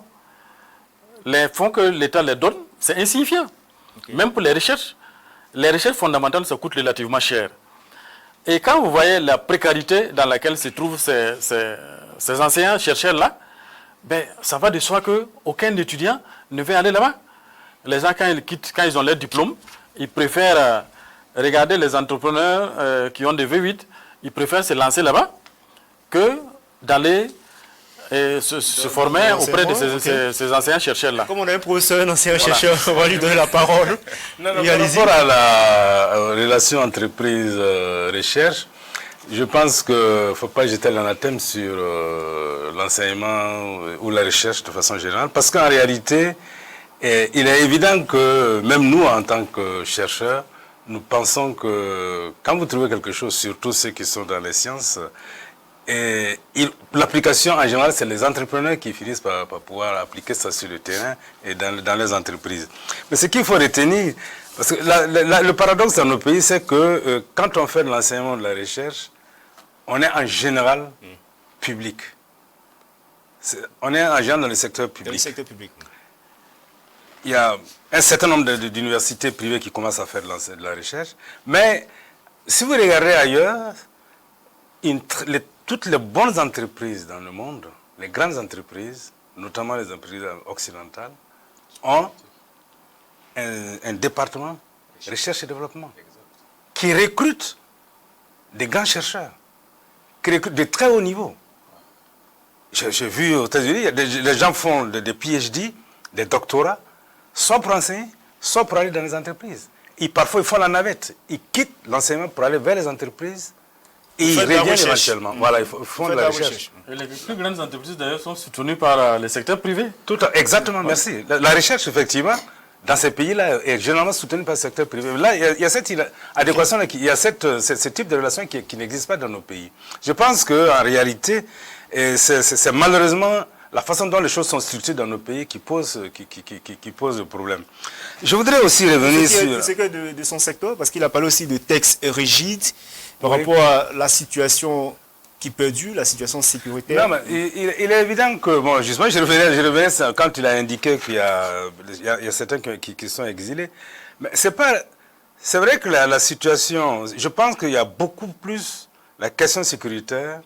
Les fonds que l'État les donne, c'est insignifiant. Même pour les recherches fondamentales, ça coûte relativement cher. Et quand vous voyez la précarité dans laquelle se trouvent ces enseignants chercheurs-là, ben, ça va de soi qu'aucun étudiant ne veut aller là-bas. Les gens, quand ils quittent, quand ils ont leur diplôme, ils préfèrent regarder les entrepreneurs qui ont des V8, ils préfèrent se lancer là-bas que d'aller se former auprès de ces enseignants chercheurs-là. Comme on a un professeur, un ancien chercheur, on va lui donner la parole. Par rapport à la relation entreprise-recherche, je pense qu'il ne faut pas jeter l'anathème sur l'enseignement ou la recherche de façon générale, parce qu'en réalité, il est évident que même nous, en tant que chercheurs, nous pensons que quand vous trouvez quelque chose, surtout ceux qui sont dans les sciences, l'application en général, c'est les entrepreneurs qui finissent par pouvoir appliquer ça sur le terrain et dans les entreprises. Mais ce qu'il faut retenir, parce que le paradoxe dans nos pays, c'est que quand on fait de l'enseignement de la recherche, on est en général public. On est en général dans le secteur public. Dans le secteur public. Il y a un certain nombre d'universités privées qui commencent à faire de la recherche. Mais si vous regardez ailleurs, toutes les bonnes entreprises dans le monde, les grandes entreprises, notamment les entreprises occidentales, ont un département recherche et développement qui recrute des grands chercheurs, qui recrute de très haut niveau. J'ai vu aux États-Unis, les gens font des PhD, des doctorats, soit pour enseigner, soit pour aller dans les entreprises. Et parfois, ils font la navette. Ils quittent l'enseignement pour aller vers les entreprises et ils reviennent éventuellement. Voilà, ils font de la recherche. Et les plus grandes entreprises, d'ailleurs, sont soutenues par le secteur privé. Exactement, merci. La recherche, effectivement, dans ces pays-là, est généralement soutenue par le secteur privé. Là, il y a cette adéquation, il y a ce type de relation qui n'existe pas dans nos pays. Je pense qu'en réalité, c'est malheureusement la façon dont les choses sont structurées dans nos pays qui pose le problème. Je voudrais aussi revenir sur... C'est que de son secteur, parce qu'il a parlé aussi de textes rigides par rapport à la situation qui perdure, la situation sécuritaire. Non, mais il est évident que, bon, justement, je revenais quand il a indiqué qu'il y a certains qui sont exilés. Mais c'est vrai que la situation, je pense qu'il y a beaucoup plus la question sécuritaire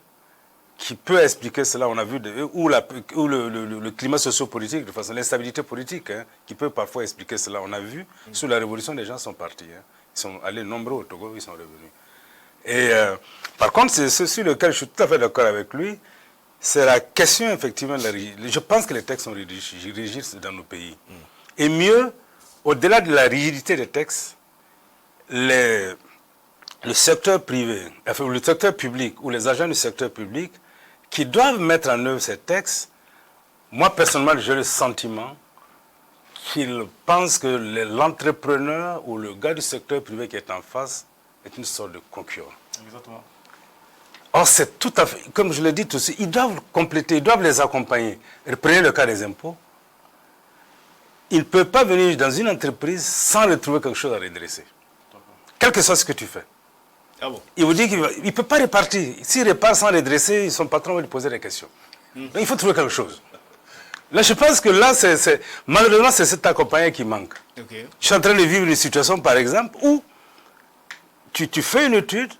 qui peut expliquer cela. On a vu ou le climat socio-politique, de façon l'instabilité politique, qui peut parfois expliquer cela. On a vu, sous la révolution, les gens sont partis. Ils sont allés nombreux au Togo, ils sont revenus. Et par contre, c'est ce sur lequel je suis tout à fait d'accord avec lui, c'est la question, effectivement, je pense que les textes sont rigides dans nos pays. Et mieux, au-delà de la rigidité des textes, le secteur privé, enfin, le secteur public ou les agents du secteur public qui doivent mettre en œuvre ces textes, moi personnellement j'ai le sentiment qu'ils pensent que l'entrepreneur ou le gars du secteur privé qui est en face est une sorte de concurrent. Exactement. Or c'est tout à fait, comme je l'ai dit aussi, ils doivent compléter, ils doivent les accompagner. Prenez le cas des impôts. Il ne peut pas venir dans une entreprise sans retrouver quelque chose à redresser. Quel que soit ce que tu fais. Ah bon. Il vous dit qu'il ne peut pas répartir. S'il repart sans redresser, son patron va lui poser des questions. Donc, il faut trouver quelque chose. Là, je pense que là, malheureusement, c'est cet accompagnement qui manque. Okay. Je suis en train de vivre une situation, par exemple, où tu fais une étude,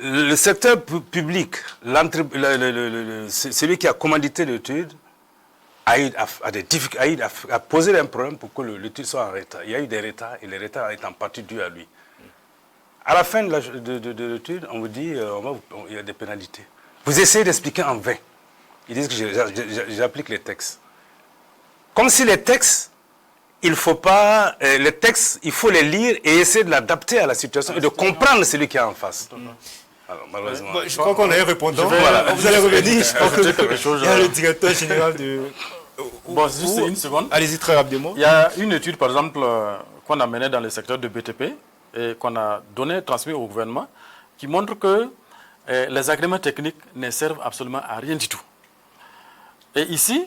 le secteur public, celui qui a commandité l'étude, a posé un problème pour que l'étude soit en retard. Il y a eu des retards et les retards étaient en partie dus à lui. À la fin de l'étude, on vous dit il y a des pénalités. Vous essayez d'expliquer en vain. Ils disent que j'applique les textes. Comme si les textes, il faut les lire et essayer de l'adapter à la situation et de comprendre celui qui est en face. Alors, malheureusement. Je crois qu'on a un répondant. Vous allez revenir. Je crois qu'il y a le directeur général de... Bon, juste une seconde. Allez-y très rapidement. Il y a une étude, par exemple, qu'on a menée dans le secteur de BTP et qu'on a transmis au gouvernement, qui montre que les agréments techniques ne servent absolument à rien du tout. Et ici,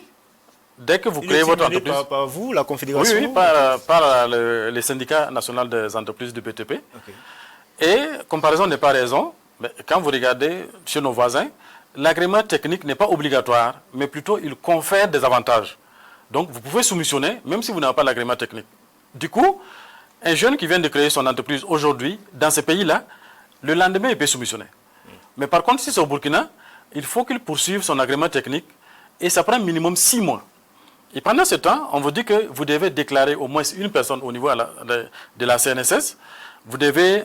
dès que vous créez votre entreprise... Par vous, la Confédération? Oui, par les syndicats nationaux des entreprises du BTP. Okay. Et, comparaison n'est pas raison, mais quand vous regardez chez nos voisins, l'agrément technique n'est pas obligatoire, mais plutôt il confère des avantages. Donc, vous pouvez soumissionner, même si vous n'avez pas l'agrément technique. Du coup, un jeune qui vient de créer son entreprise aujourd'hui, dans ces pays-là, le lendemain, il peut soumissionner. Mais par contre, si c'est au Burkina, il faut qu'il poursuive son agrément technique et ça prend minimum 6 mois. Et pendant ce temps, on vous dit que vous devez déclarer au moins une personne au niveau de la CNSS. Vous devez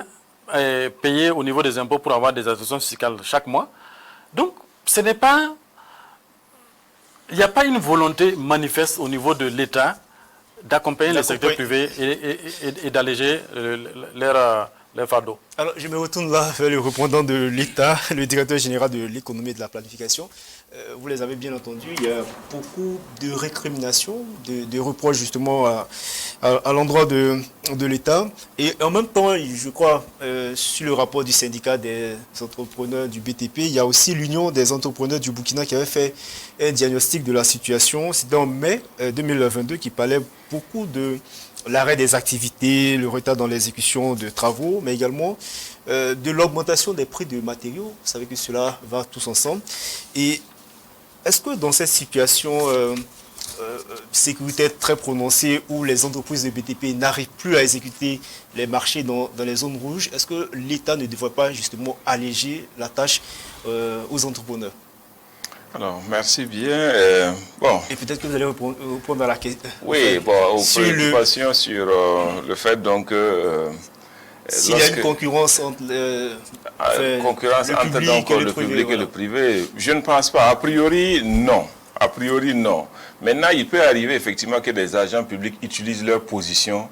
payer au niveau des impôts pour avoir des associations fiscales chaque mois. Donc, ce n'est pas... Il n'y a pas une volonté manifeste au niveau de l'État d'accompagner le secteur privé et d'alléger leur fardeau. Alors, je me retourne là vers le représentant de l'État, le directeur général de l'économie et de la planification. Vous les avez bien entendus, il y a beaucoup de récriminations, de reproches justement à l'endroit de l'État. Et en même temps, je crois, sur le rapport du syndicat des entrepreneurs du BTP, il y a aussi l'Union des entrepreneurs du Burkina qui avait fait un diagnostic de la situation. C'était en mai 2022 qui parlait beaucoup de l'arrêt des activités, le retard dans l'exécution de travaux, mais également de l'augmentation des prix de matériaux. Vous savez que cela va tous ensemble. Et est-ce que dans cette situation sécuritaire très prononcée où les entreprises de BTP n'arrivent plus à exécuter les marchés dans les zones rouges, est-ce que l'État ne devrait pas justement alléger la tâche aux entrepreneurs? Alors, merci bien. Et peut-être que vous allez répondre à la question. Oui, aux préoccupations sur le fait donc... s'il y a une concurrence entre le public et le privé, je ne pense pas. A priori, non. A priori, non. Maintenant, il peut arriver effectivement que des agents publics utilisent leur position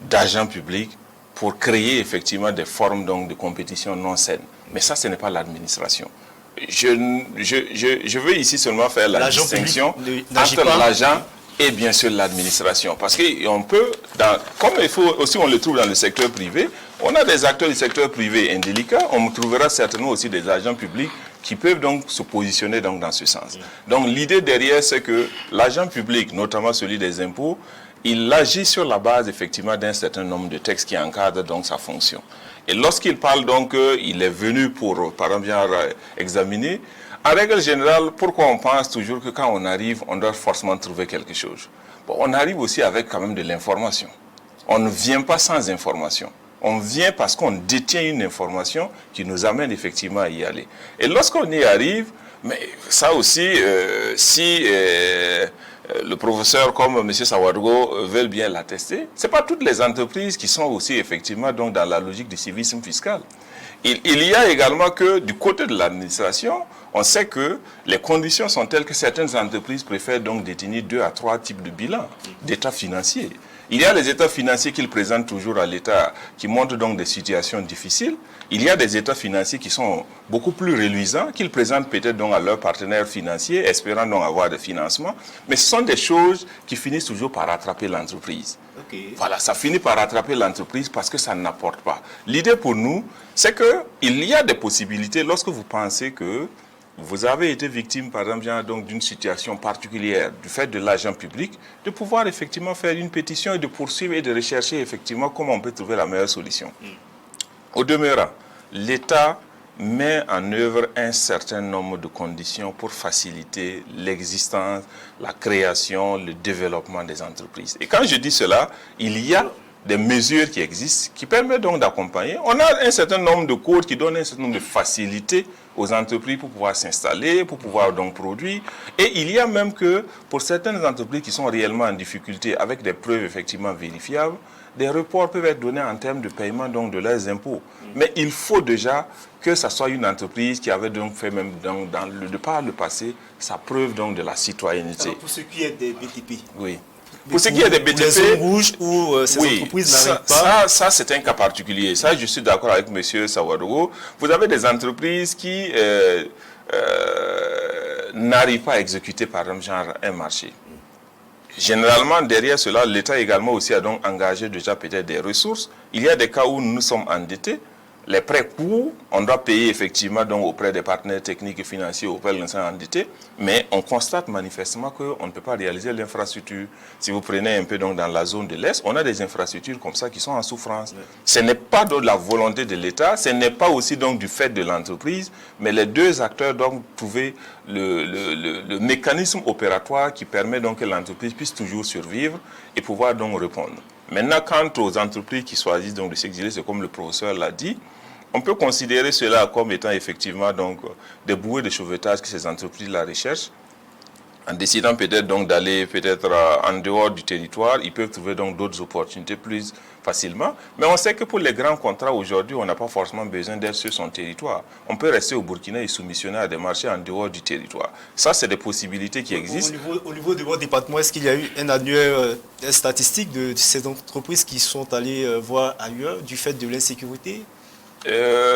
d'agent public pour créer effectivement des formes donc, de compétition non saine. Mais ça, ce n'est pas l'administration. Je veux ici seulement faire la distinction entre l'agent et bien sûr l'administration. Parce qu'on peut, comme il faut aussi on le trouve dans le secteur privé, on a des acteurs du secteur privé indélicats, on trouvera certainement aussi des agents publics qui peuvent donc se positionner donc dans ce sens. Donc l'idée derrière, c'est que l'agent public, notamment celui des impôts, il agit sur la base effectivement d'un certain nombre de textes qui encadrent donc sa fonction. Et lorsqu'il parle donc, il est venu pour, par exemple, examiner, en règle générale, pourquoi on pense toujours que quand on arrive, on doit forcément trouver quelque chose? Bon, on arrive aussi avec quand même de l'information. On ne vient pas sans information. On vient parce qu'on détient une information qui nous amène effectivement à y aller. Et lorsqu'on y arrive, mais ça aussi, si le professeur comme M. Sawadgo veulent bien l'attester, ce n'est pas toutes les entreprises qui sont aussi effectivement donc, dans la logique du civisme fiscal. Il y a également que du côté de l'administration, on sait que les conditions sont telles que certaines entreprises préfèrent donc détenir 2 à 3 types de bilans d'état financier. Il y a les états financiers qu'ils présentent toujours à l'État, qui montrent donc des situations difficiles. Il y a des états financiers qui sont beaucoup plus reluisants, qu'ils présentent peut-être donc à leurs partenaires financiers, espérant donc avoir des financements. Mais ce sont des choses qui finissent toujours par rattraper l'entreprise. Okay. Voilà, ça finit par rattraper l'entreprise parce que ça n'apporte pas. L'idée pour nous, c'est qu'il y a des possibilités lorsque vous pensez que vous avez été victime, par exemple, d'une situation particulière du fait de l'agent public, de pouvoir effectivement faire une pétition et de poursuivre et de rechercher effectivement comment on peut trouver la meilleure solution. Au demeurant, l'État met en œuvre un certain nombre de conditions pour faciliter l'existence, la création, le développement des entreprises. Et quand je dis cela, il y a des mesures qui existent, qui permettent donc d'accompagner. On a un certain nombre de codes qui donnent un certain nombre de facilités aux entreprises pour pouvoir s'installer, pour pouvoir donc produire. Et il y a même que pour certaines entreprises qui sont réellement en difficulté, avec des preuves effectivement vérifiables, des reports peuvent être donnés en termes de paiement donc de leurs impôts. Mais il faut déjà que ce soit une entreprise qui avait donc fait même par le passé sa preuve donc de la citoyenneté. Alors pour ce qui est des BTP. Oui. Pour ce qui est des BTP, les zones rouges où ces entreprises n'arrivent pas. Ça c'est un cas particulier. Ça, je suis d'accord avec M. Sawadogo. Vous avez des entreprises qui n'arrivent pas à exécuter, par exemple, genre un marché. Généralement, derrière cela, l'État également aussi a donc engagé déjà peut-être des ressources. Il y a des cas où nous sommes endettés. Les prêts courts, on doit payer effectivement donc auprès des partenaires techniques et financiers auprès de l'instant endetté, mais on constate manifestement qu'on ne peut pas réaliser l'infrastructure. Si vous prenez un peu donc dans la zone de l'Est, on a des infrastructures comme ça qui sont en souffrance. Ouais. Ce n'est pas de la volonté de l'État, ce n'est pas aussi donc du fait de l'entreprise, mais les deux acteurs doivent trouver le mécanisme opératoire qui permet donc que l'entreprise puisse toujours survivre et pouvoir donc répondre. Maintenant, quant aux entreprises qui choisissent donc de s'exiler, c'est comme le professeur l'a dit, on peut considérer cela comme étant effectivement donc des bouées de sauvetage que ces entreprises la recherchent. En décidant peut-être donc d'aller peut-être en dehors du territoire, ils peuvent trouver donc d'autres opportunités plus facilement. Mais on sait que pour les grands contrats aujourd'hui, on n'a pas forcément besoin d'être sur son territoire. On peut rester au Burkina et soumissionner à des marchés en dehors du territoire. Ça, c'est des possibilités qui existent. Au niveau de votre département, est-ce qu'il y a eu un annuaire statistique de ces entreprises qui sont allées voir ailleurs du fait de l'insécurité?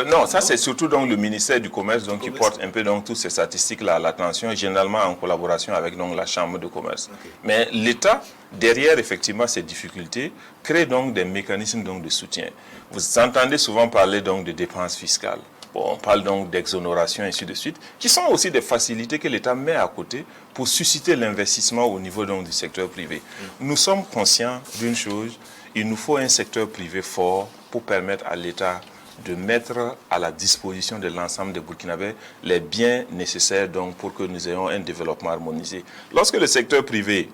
Non, ça c'est surtout donc le ministère du Commerce donc, qui porte un peu donc, toutes ces statistiques-là à l'attention, généralement en collaboration avec donc, la Chambre de commerce. Okay. Mais l'État, derrière effectivement ces difficultés, crée donc des mécanismes donc, de soutien. Vous entendez souvent parler donc de dépenses fiscales. Bon, on parle donc d'exonération et ainsi de suite, qui sont aussi des facilités que l'État met à côté pour susciter l'investissement au niveau donc, du secteur privé. Nous sommes conscients d'une chose, il nous faut un secteur privé fort pour permettre à l'État de mettre à la disposition de l'ensemble des Burkinabés les biens nécessaires donc, pour que nous ayons un développement harmonisé. Lorsque le secteur privé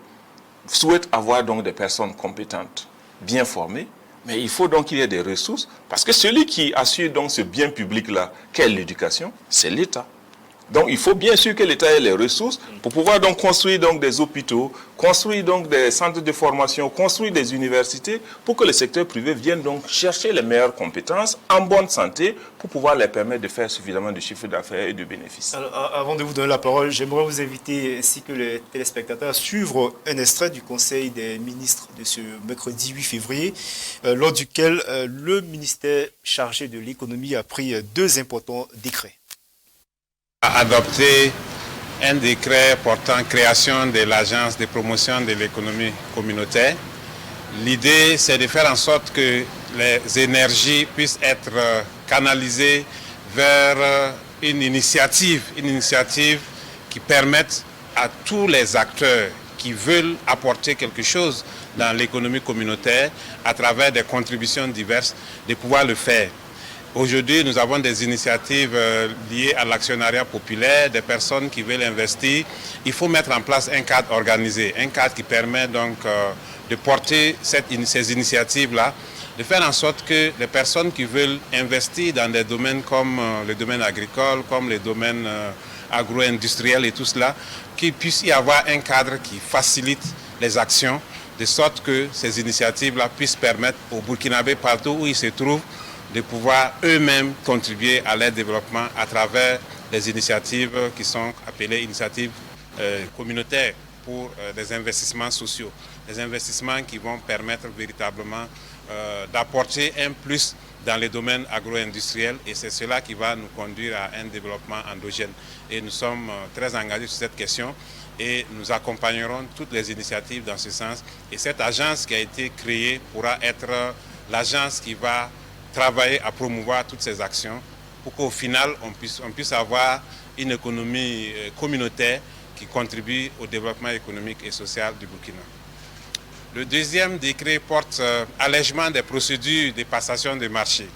souhaite avoir donc des personnes compétentes, bien formées, mais il faut donc qu'il y ait des ressources, parce que celui qui assure donc ce bien public-là, qu'est l'éducation, c'est l'État. Donc il faut bien sûr que l'État ait les ressources pour pouvoir donc construire donc des hôpitaux, construire donc des centres de formation, construire des universités pour que le secteur privé vienne donc chercher les meilleures compétences en bonne santé pour pouvoir les permettre de faire suffisamment de chiffre d'affaires et de bénéfices. Alors, avant de vous donner la parole, j'aimerais vous inviter ainsi que les téléspectateurs à suivre un extrait du Conseil des ministres de ce mercredi 8 février, lors duquel le ministère chargé de l'économie a pris deux importants décrets. A adopté un décret portant création de l'agence de promotion de l'économie communautaire. L'idée, c'est de faire en sorte que les énergies puissent être canalisées vers une initiative qui permette à tous les acteurs qui veulent apporter quelque chose dans l'économie communautaire à travers des contributions diverses, de pouvoir le faire. Aujourd'hui, nous avons des initiatives liées à l'actionnariat populaire, des personnes qui veulent investir. Il faut mettre en place un cadre organisé, un cadre qui permet donc de porter ces initiatives-là, de faire en sorte que les personnes qui veulent investir dans des domaines comme le domaine agricole, comme les domaines agro-industriels et tout cela, qu'il puisse y avoir un cadre qui facilite les actions, de sorte que ces initiatives-là puissent permettre aux Burkinabés partout où ils se trouvent de pouvoir eux-mêmes contribuer à leur développement à travers des initiatives qui sont appelées initiatives communautaires pour des investissements sociaux. Des investissements qui vont permettre véritablement d'apporter un plus dans les domaines agro-industriels et c'est cela qui va nous conduire à un développement endogène. Et nous sommes très engagés sur cette question et nous accompagnerons toutes les initiatives dans ce sens. Et cette agence qui a été créée pourra être l'agence qui va travailler à promouvoir toutes ces actions pour qu'au final, on puisse avoir une économie communautaire qui contribue au développement économique et social du Burkina. Le deuxième décret porte allègement des procédures de passation de marché.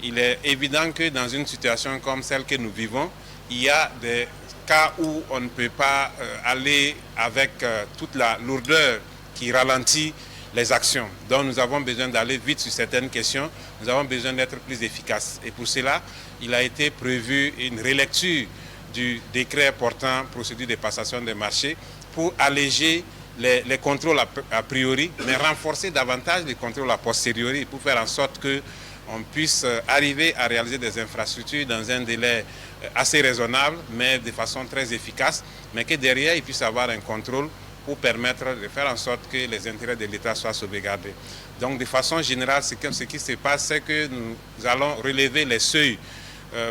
Il est évident que dans une situation comme celle que nous vivons, il y a des cas où on ne peut pas aller avec toute la lourdeur qui ralentit les actions. Donc nous avons besoin d'aller vite sur certaines questions, nous avons besoin d'être plus efficaces. Et pour cela, il a été prévu une relecture du décret portant procédure de passation des marchés pour alléger les contrôles a priori, mais renforcer davantage les contrôles a posteriori pour faire en sorte qu'on puisse arriver à réaliser des infrastructures dans un délai assez raisonnable, mais de façon très efficace, mais que derrière, il puisse y avoir un contrôle pour permettre de faire en sorte que les intérêts de l'État soient sauvegardés. Donc de façon générale, ce qui se passe, c'est que nous allons relever les seuils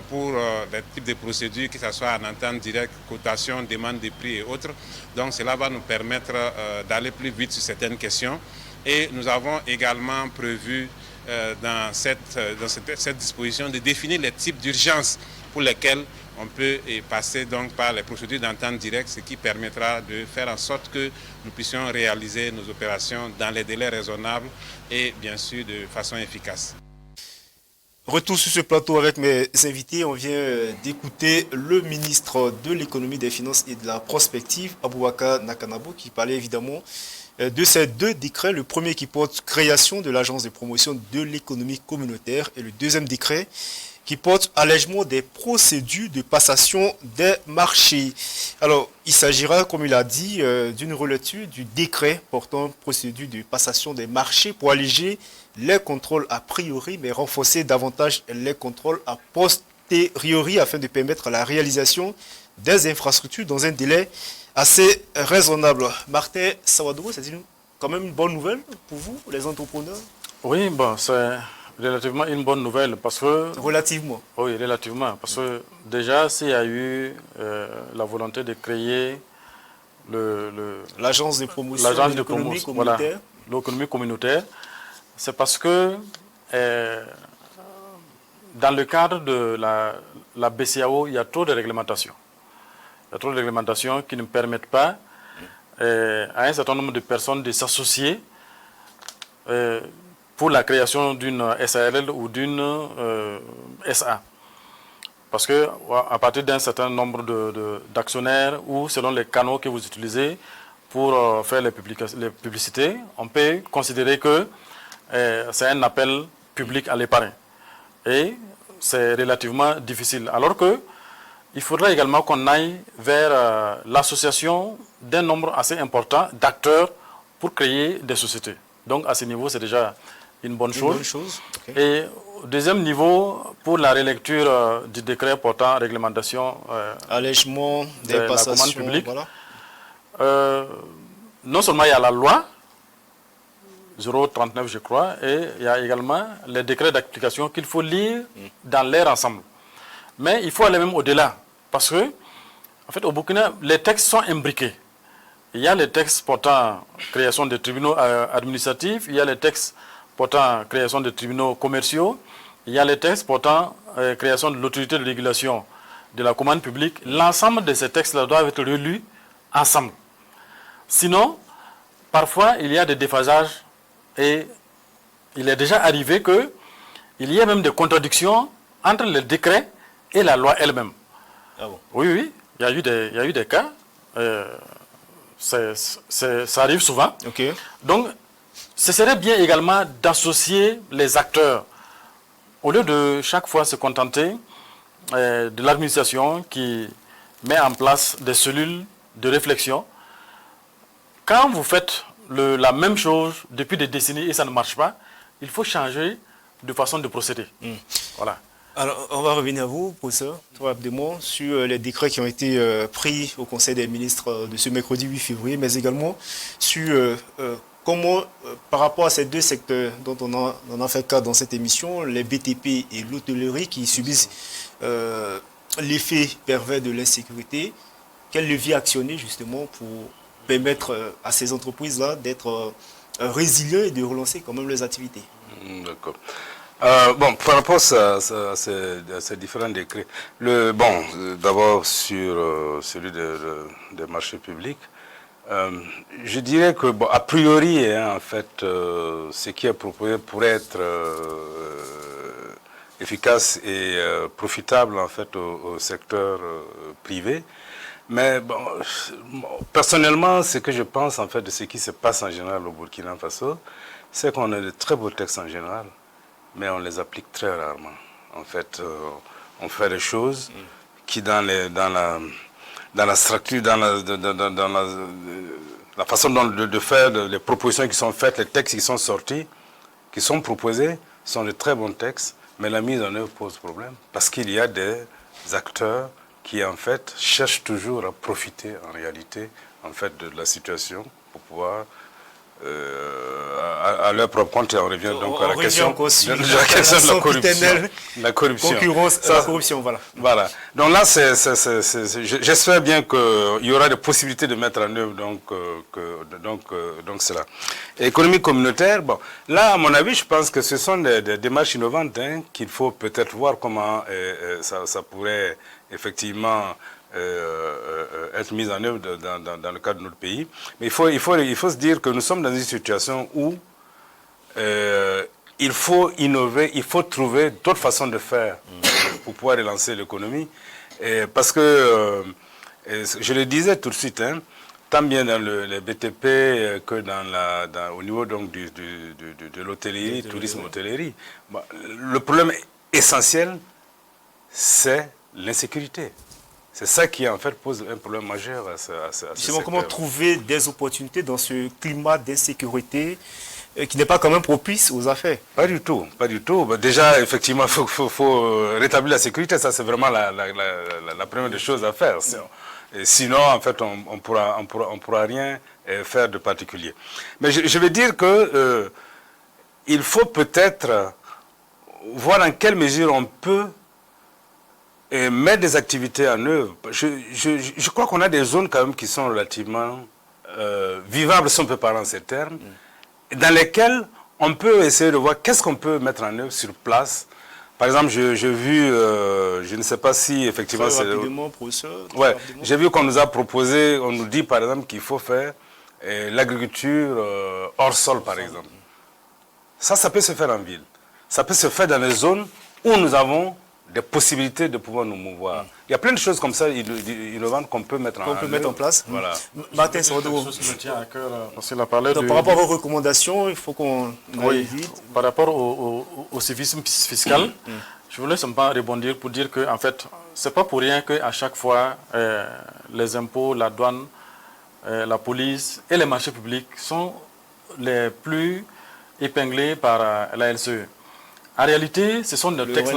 pour les types de procédures, que ce soit en entente directe, cotation, demande de prix et autres. Donc cela va nous permettre d'aller plus vite sur certaines questions. Et nous avons également prévu dans cette disposition de définir les types d'urgences pour lesquelles on peut passer donc par les procédures d'entente directe, ce qui permettra de faire en sorte que nous puissions réaliser nos opérations dans les délais raisonnables et bien sûr de façon efficace. Retour sur ce plateau avec mes invités. On vient d'écouter le ministre de l'économie, des finances et de la prospective, Aboubakar Nakanabo, qui parlait évidemment de ces deux décrets. Le premier qui porte création de l'agence de promotion de l'économie communautaire et le deuxième décret qui porte allègement des procédures de passation des marchés. Alors, il s'agira, comme il a dit, d'une relecture du décret portant procédure de passation des marchés pour alléger les contrôles a priori, mais renforcer davantage les contrôles a posteriori afin de permettre la réalisation des infrastructures dans un délai assez raisonnable. Martin Sawadou, c'est quand même une bonne nouvelle pour vous, les entrepreneurs? Oui, bon, c'est relativement une bonne nouvelle parce que... Relativement? Oui, relativement. Parce que déjà, s'il y a eu la volonté de créer l'agence de promotion de l'économie communautaire, l'économie communautaire, c'est parce que dans le cadre de la BCEAO, il y a trop de réglementations. Il y a trop de réglementations qui ne permettent pas à un certain nombre de personnes de s'associer pour la création d'une SARL ou d'une SA. Parce qu'à partir d'un certain nombre d'actionnaires ou selon les canaux que vous utilisez pour faire les publicités, on peut considérer que c'est un appel public à l'épargne. Et c'est relativement difficile. Alors qu'il faudra également qu'on aille vers l'association d'un nombre assez important d'acteurs pour créer des sociétés. Donc à ce niveau, c'est déjà une bonne chose. Okay. Et au deuxième niveau, pour la relecture du décret portant réglementation allègement des passations, la commande publique, voilà. Non seulement il y a la loi 039, je crois, et il y a également les décrets d'application qu'il faut lire dans leur ensemble. Mais il faut aller même au-delà, parce que, en fait, au Burkina, les textes sont imbriqués. Il y a les textes portant création des tribunaux administratifs, il y a les textes portant création des tribunaux commerciaux, il y a les textes portant création de l'autorité de régulation de la commande publique. L'ensemble de ces textes-là doivent être relus ensemble. Sinon, parfois, il y a des déphasages et il est déjà arrivé qu'il y ait même des contradictions entre le décret et la loi elle-même. Ah bon? Oui, il y a eu des cas. Ça arrive souvent. Okay. Donc, ce serait bien également d'associer les acteurs au lieu de chaque fois se contenter de l'administration qui met en place des cellules de réflexion. Quand vous faites la même chose depuis des décennies et ça ne marche pas, il faut changer de façon de procéder. Voilà. Alors, on va revenir à vous, professeur, très rapidement, sur les décrets qui ont été pris au Conseil des ministres de ce mercredi 8 février, mais également sur comment, par rapport à ces deux secteurs dont on a fait cas dans cette émission, les BTP et l'hôtellerie qui subissent l'effet pervers de l'insécurité, quel levier actionner justement pour permettre à ces entreprises-là d'être résilientes et de relancer quand même leurs activités? D'accord. Bon, par rapport à ces différents décrets, d'abord sur celui des marchés publics, je dirais que, a priori, en fait, ce qui est proposé pourrait être efficace et profitable, en fait, au secteur privé. Mais bon, personnellement, ce que je pense, en fait, de ce qui se passe en général au Burkina Faso, c'est qu'on a de très beaux textes en général, mais on les applique très rarement. En fait, on fait des choses qui, dans la structure, dans la façon de faire, les propositions qui sont faites, les textes qui sont sortis, qui sont proposés, sont de très bons textes, mais la mise en œuvre pose problème. Parce qu'il y a des acteurs qui, en fait, cherchent toujours à profiter, en réalité, en fait, de la situation pour pouvoir à leur propre compte, et on revient donc à la question de la corruption. La corruption. Concurrence, la corruption, voilà. Voilà. Donc là, j'espère bien qu'il y aura des possibilités de mettre en œuvre donc cela. Économie communautaire, bon, là, à mon avis, je pense que ce sont des démarches innovantes qu'il faut peut-être voir comment ça pourrait effectivement être mise en œuvre dans le cadre de notre pays. Mais il faut se dire que nous sommes dans une situation où il faut innover, il faut trouver d'autres façons de faire pour pouvoir relancer l'économie. Parce que, je le disais tout de suite, tant bien dans les BTP que au niveau donc de l'hôtellerie, tourisme hôtellerie. Bon, le problème essentiel, c'est l'insécurité. C'est ça qui, en fait, pose un problème majeur à ce secteur. Comment trouver des opportunités dans ce climat d'insécurité qui n'est pas quand même propice aux affaires? Pas du tout, pas du tout. Déjà, effectivement, il faut rétablir la sécurité. Ça, c'est vraiment la première des choses à faire. Et sinon, en fait, on pourra rien faire de particulier. Mais je veux dire que il faut peut-être voir dans quelle mesure on peut mettre des activités en œuvre. Je crois qu'on a des zones quand même qui sont relativement vivables, si on peut parler en ces termes, dans lesquelles on peut essayer de voir qu'est-ce qu'on peut mettre en œuvre sur place. Par exemple, j'ai vu, je ne sais pas si effectivement c'est... Rapidement, professeur. Ouais, j'ai vu qu'on nous a proposé, on nous dit par exemple qu'il faut faire l'agriculture hors sol par exemple. Ça peut se faire en ville. Ça peut se faire dans les zones où nous avons des possibilités de pouvoir nous mouvoir. Il y a plein de choses comme ça innovantes qu'on peut mettre en place. Voilà. Martin, c'est quelque chose qui me tient à cœur, parce qu'il a parlé par rapport aux recommandations, il faut qu'on aille vite. Par rapport au civisme fiscal, je voulais simplement rebondir pour dire que, en fait, c'est pas pour rien qu'à chaque fois, les impôts, la douane, la police et les marchés publics sont les plus épinglés par la LCE. En réalité, ce sont des textes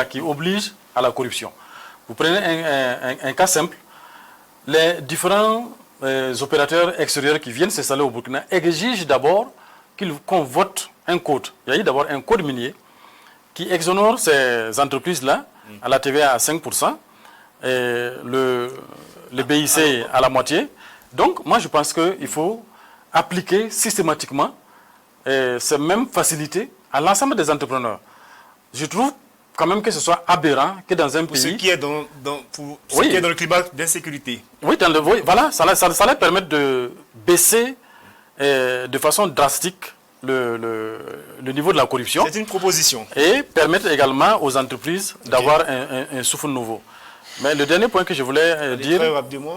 qui obligent à la corruption. Vous prenez un cas simple, les différents opérateurs extérieurs qui viennent s'installer au Burkina exigent d'abord qu'on vote un code. Il y a eu d'abord un code minier qui exonère ces entreprises-là à la TVA à 5%, et le BIC à la moitié. Donc, moi, je pense qu'il faut appliquer systématiquement ces mêmes facilités à l'ensemble des entrepreneurs. Je trouve quand même que ce soit aberrant que dans un pays... Ce qui est dans le climat d'insécurité. Oui, voilà, ça allait permettre de baisser de façon drastique le niveau de la corruption. C'est une proposition. Et permettre également aux entreprises d'avoir un souffle nouveau. Mais le dernier point que je voulais dire,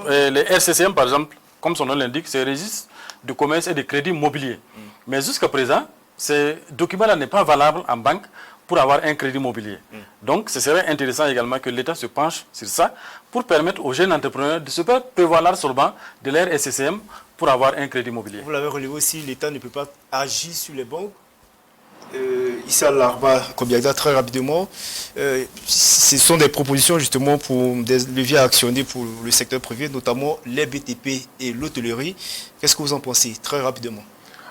les RCCM par exemple, comme son nom l'indique, c'est le registre de commerce et de crédit mobilier. Mais jusqu'à présent, ce document-là n'est pas valable en banque pour avoir un crédit mobilier. Donc, ce serait intéressant également que l'État se penche sur ça pour permettre aux jeunes entrepreneurs de se faire prévaloir seulement de leur SCCM pour avoir un crédit mobilier. Vous l'avez relevé aussi, l'État ne peut pas agir sur les banques. Ici à l'Arba, Kobiagda, très rapidement, ce sont des propositions justement pour des leviers à actionner pour le secteur privé, notamment les BTP et l'hôtellerie. Qu'est-ce que vous en pensez, très rapidement?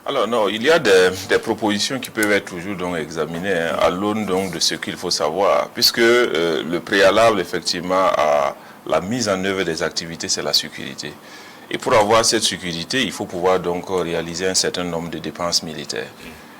Alors non, il y a des propositions qui peuvent être toujours donc examinées à l'aune donc de ce qu'il faut savoir, puisque le préalable effectivement à la mise en œuvre des activités, c'est la sécurité. Et pour avoir cette sécurité, il faut pouvoir donc réaliser un certain nombre de dépenses militaires.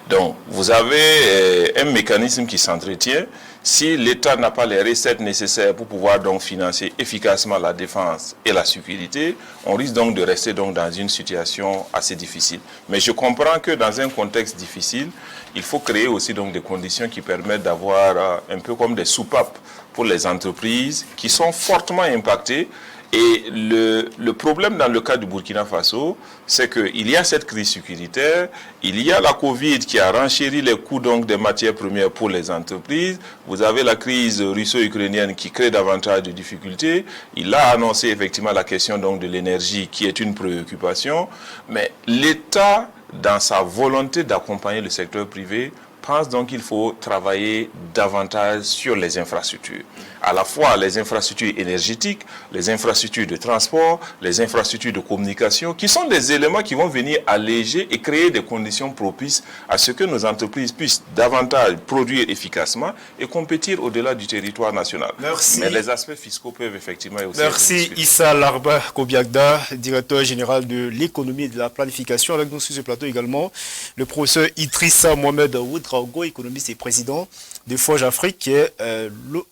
Donc, vous avez un mécanisme qui s'entretient. Si l'État n'a pas les recettes nécessaires pour pouvoir donc financer efficacement la défense et la sécurité, on risque donc de rester donc dans une situation assez difficile. Mais je comprends que dans un contexte difficile, il faut créer aussi donc des conditions qui permettent d'avoir un peu comme des soupapes pour les entreprises qui sont fortement impactées. Et le problème dans le cas du Burkina Faso, c'est qu'il y a cette crise sécuritaire, il y a la Covid qui a renchéri les coûts donc des matières premières pour les entreprises, vous avez la crise russo-ukrainienne qui crée davantage de difficultés, il a annoncé effectivement la question donc de l'énergie qui est une préoccupation, mais l'État, dans sa volonté d'accompagner le secteur privé, pense donc qu'il faut travailler davantage sur les infrastructures. À la fois les infrastructures énergétiques, les infrastructures de transport, les infrastructures de communication, qui sont des éléments qui vont venir alléger et créer des conditions propices à ce que nos entreprises puissent davantage produire efficacement et compétir au-delà du territoire national. Merci. Mais les aspects fiscaux peuvent effectivement aussi Merci Issa Larba Kobiagda, directeur général de l'économie et de la planification. Avec nous sur ce plateau également, le professeur Idrissa Mohamed Ouedraogo, économiste et président de Forge Afrique, qui est le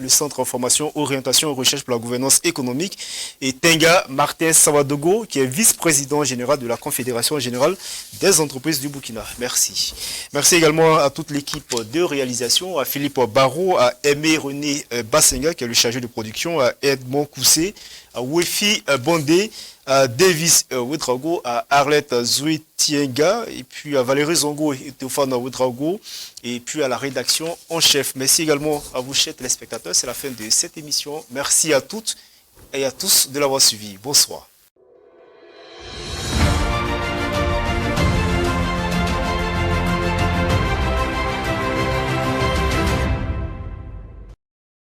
centre de formation, orientation et recherche pour la gouvernance économique, et Tenga Martin Sawadogo, qui est vice-président général de la Confédération générale des entreprises du Burkina. Merci. Merci également à toute l'équipe de réalisation, à Philippe Barrault, à Aimé René Bassenga, qui est le chargé de production, à Edmond Koussé, à Wefi Bondé, à Davis Ouedraogo, à Arlette Zouetienga, et puis à Valérie Zongo et Théophane Ouedraogo, et puis à la rédaction en chef. Merci également à vous, chers téléspectateurs. C'est la fin de cette émission. Merci à toutes et à tous de l'avoir suivi. Bonsoir.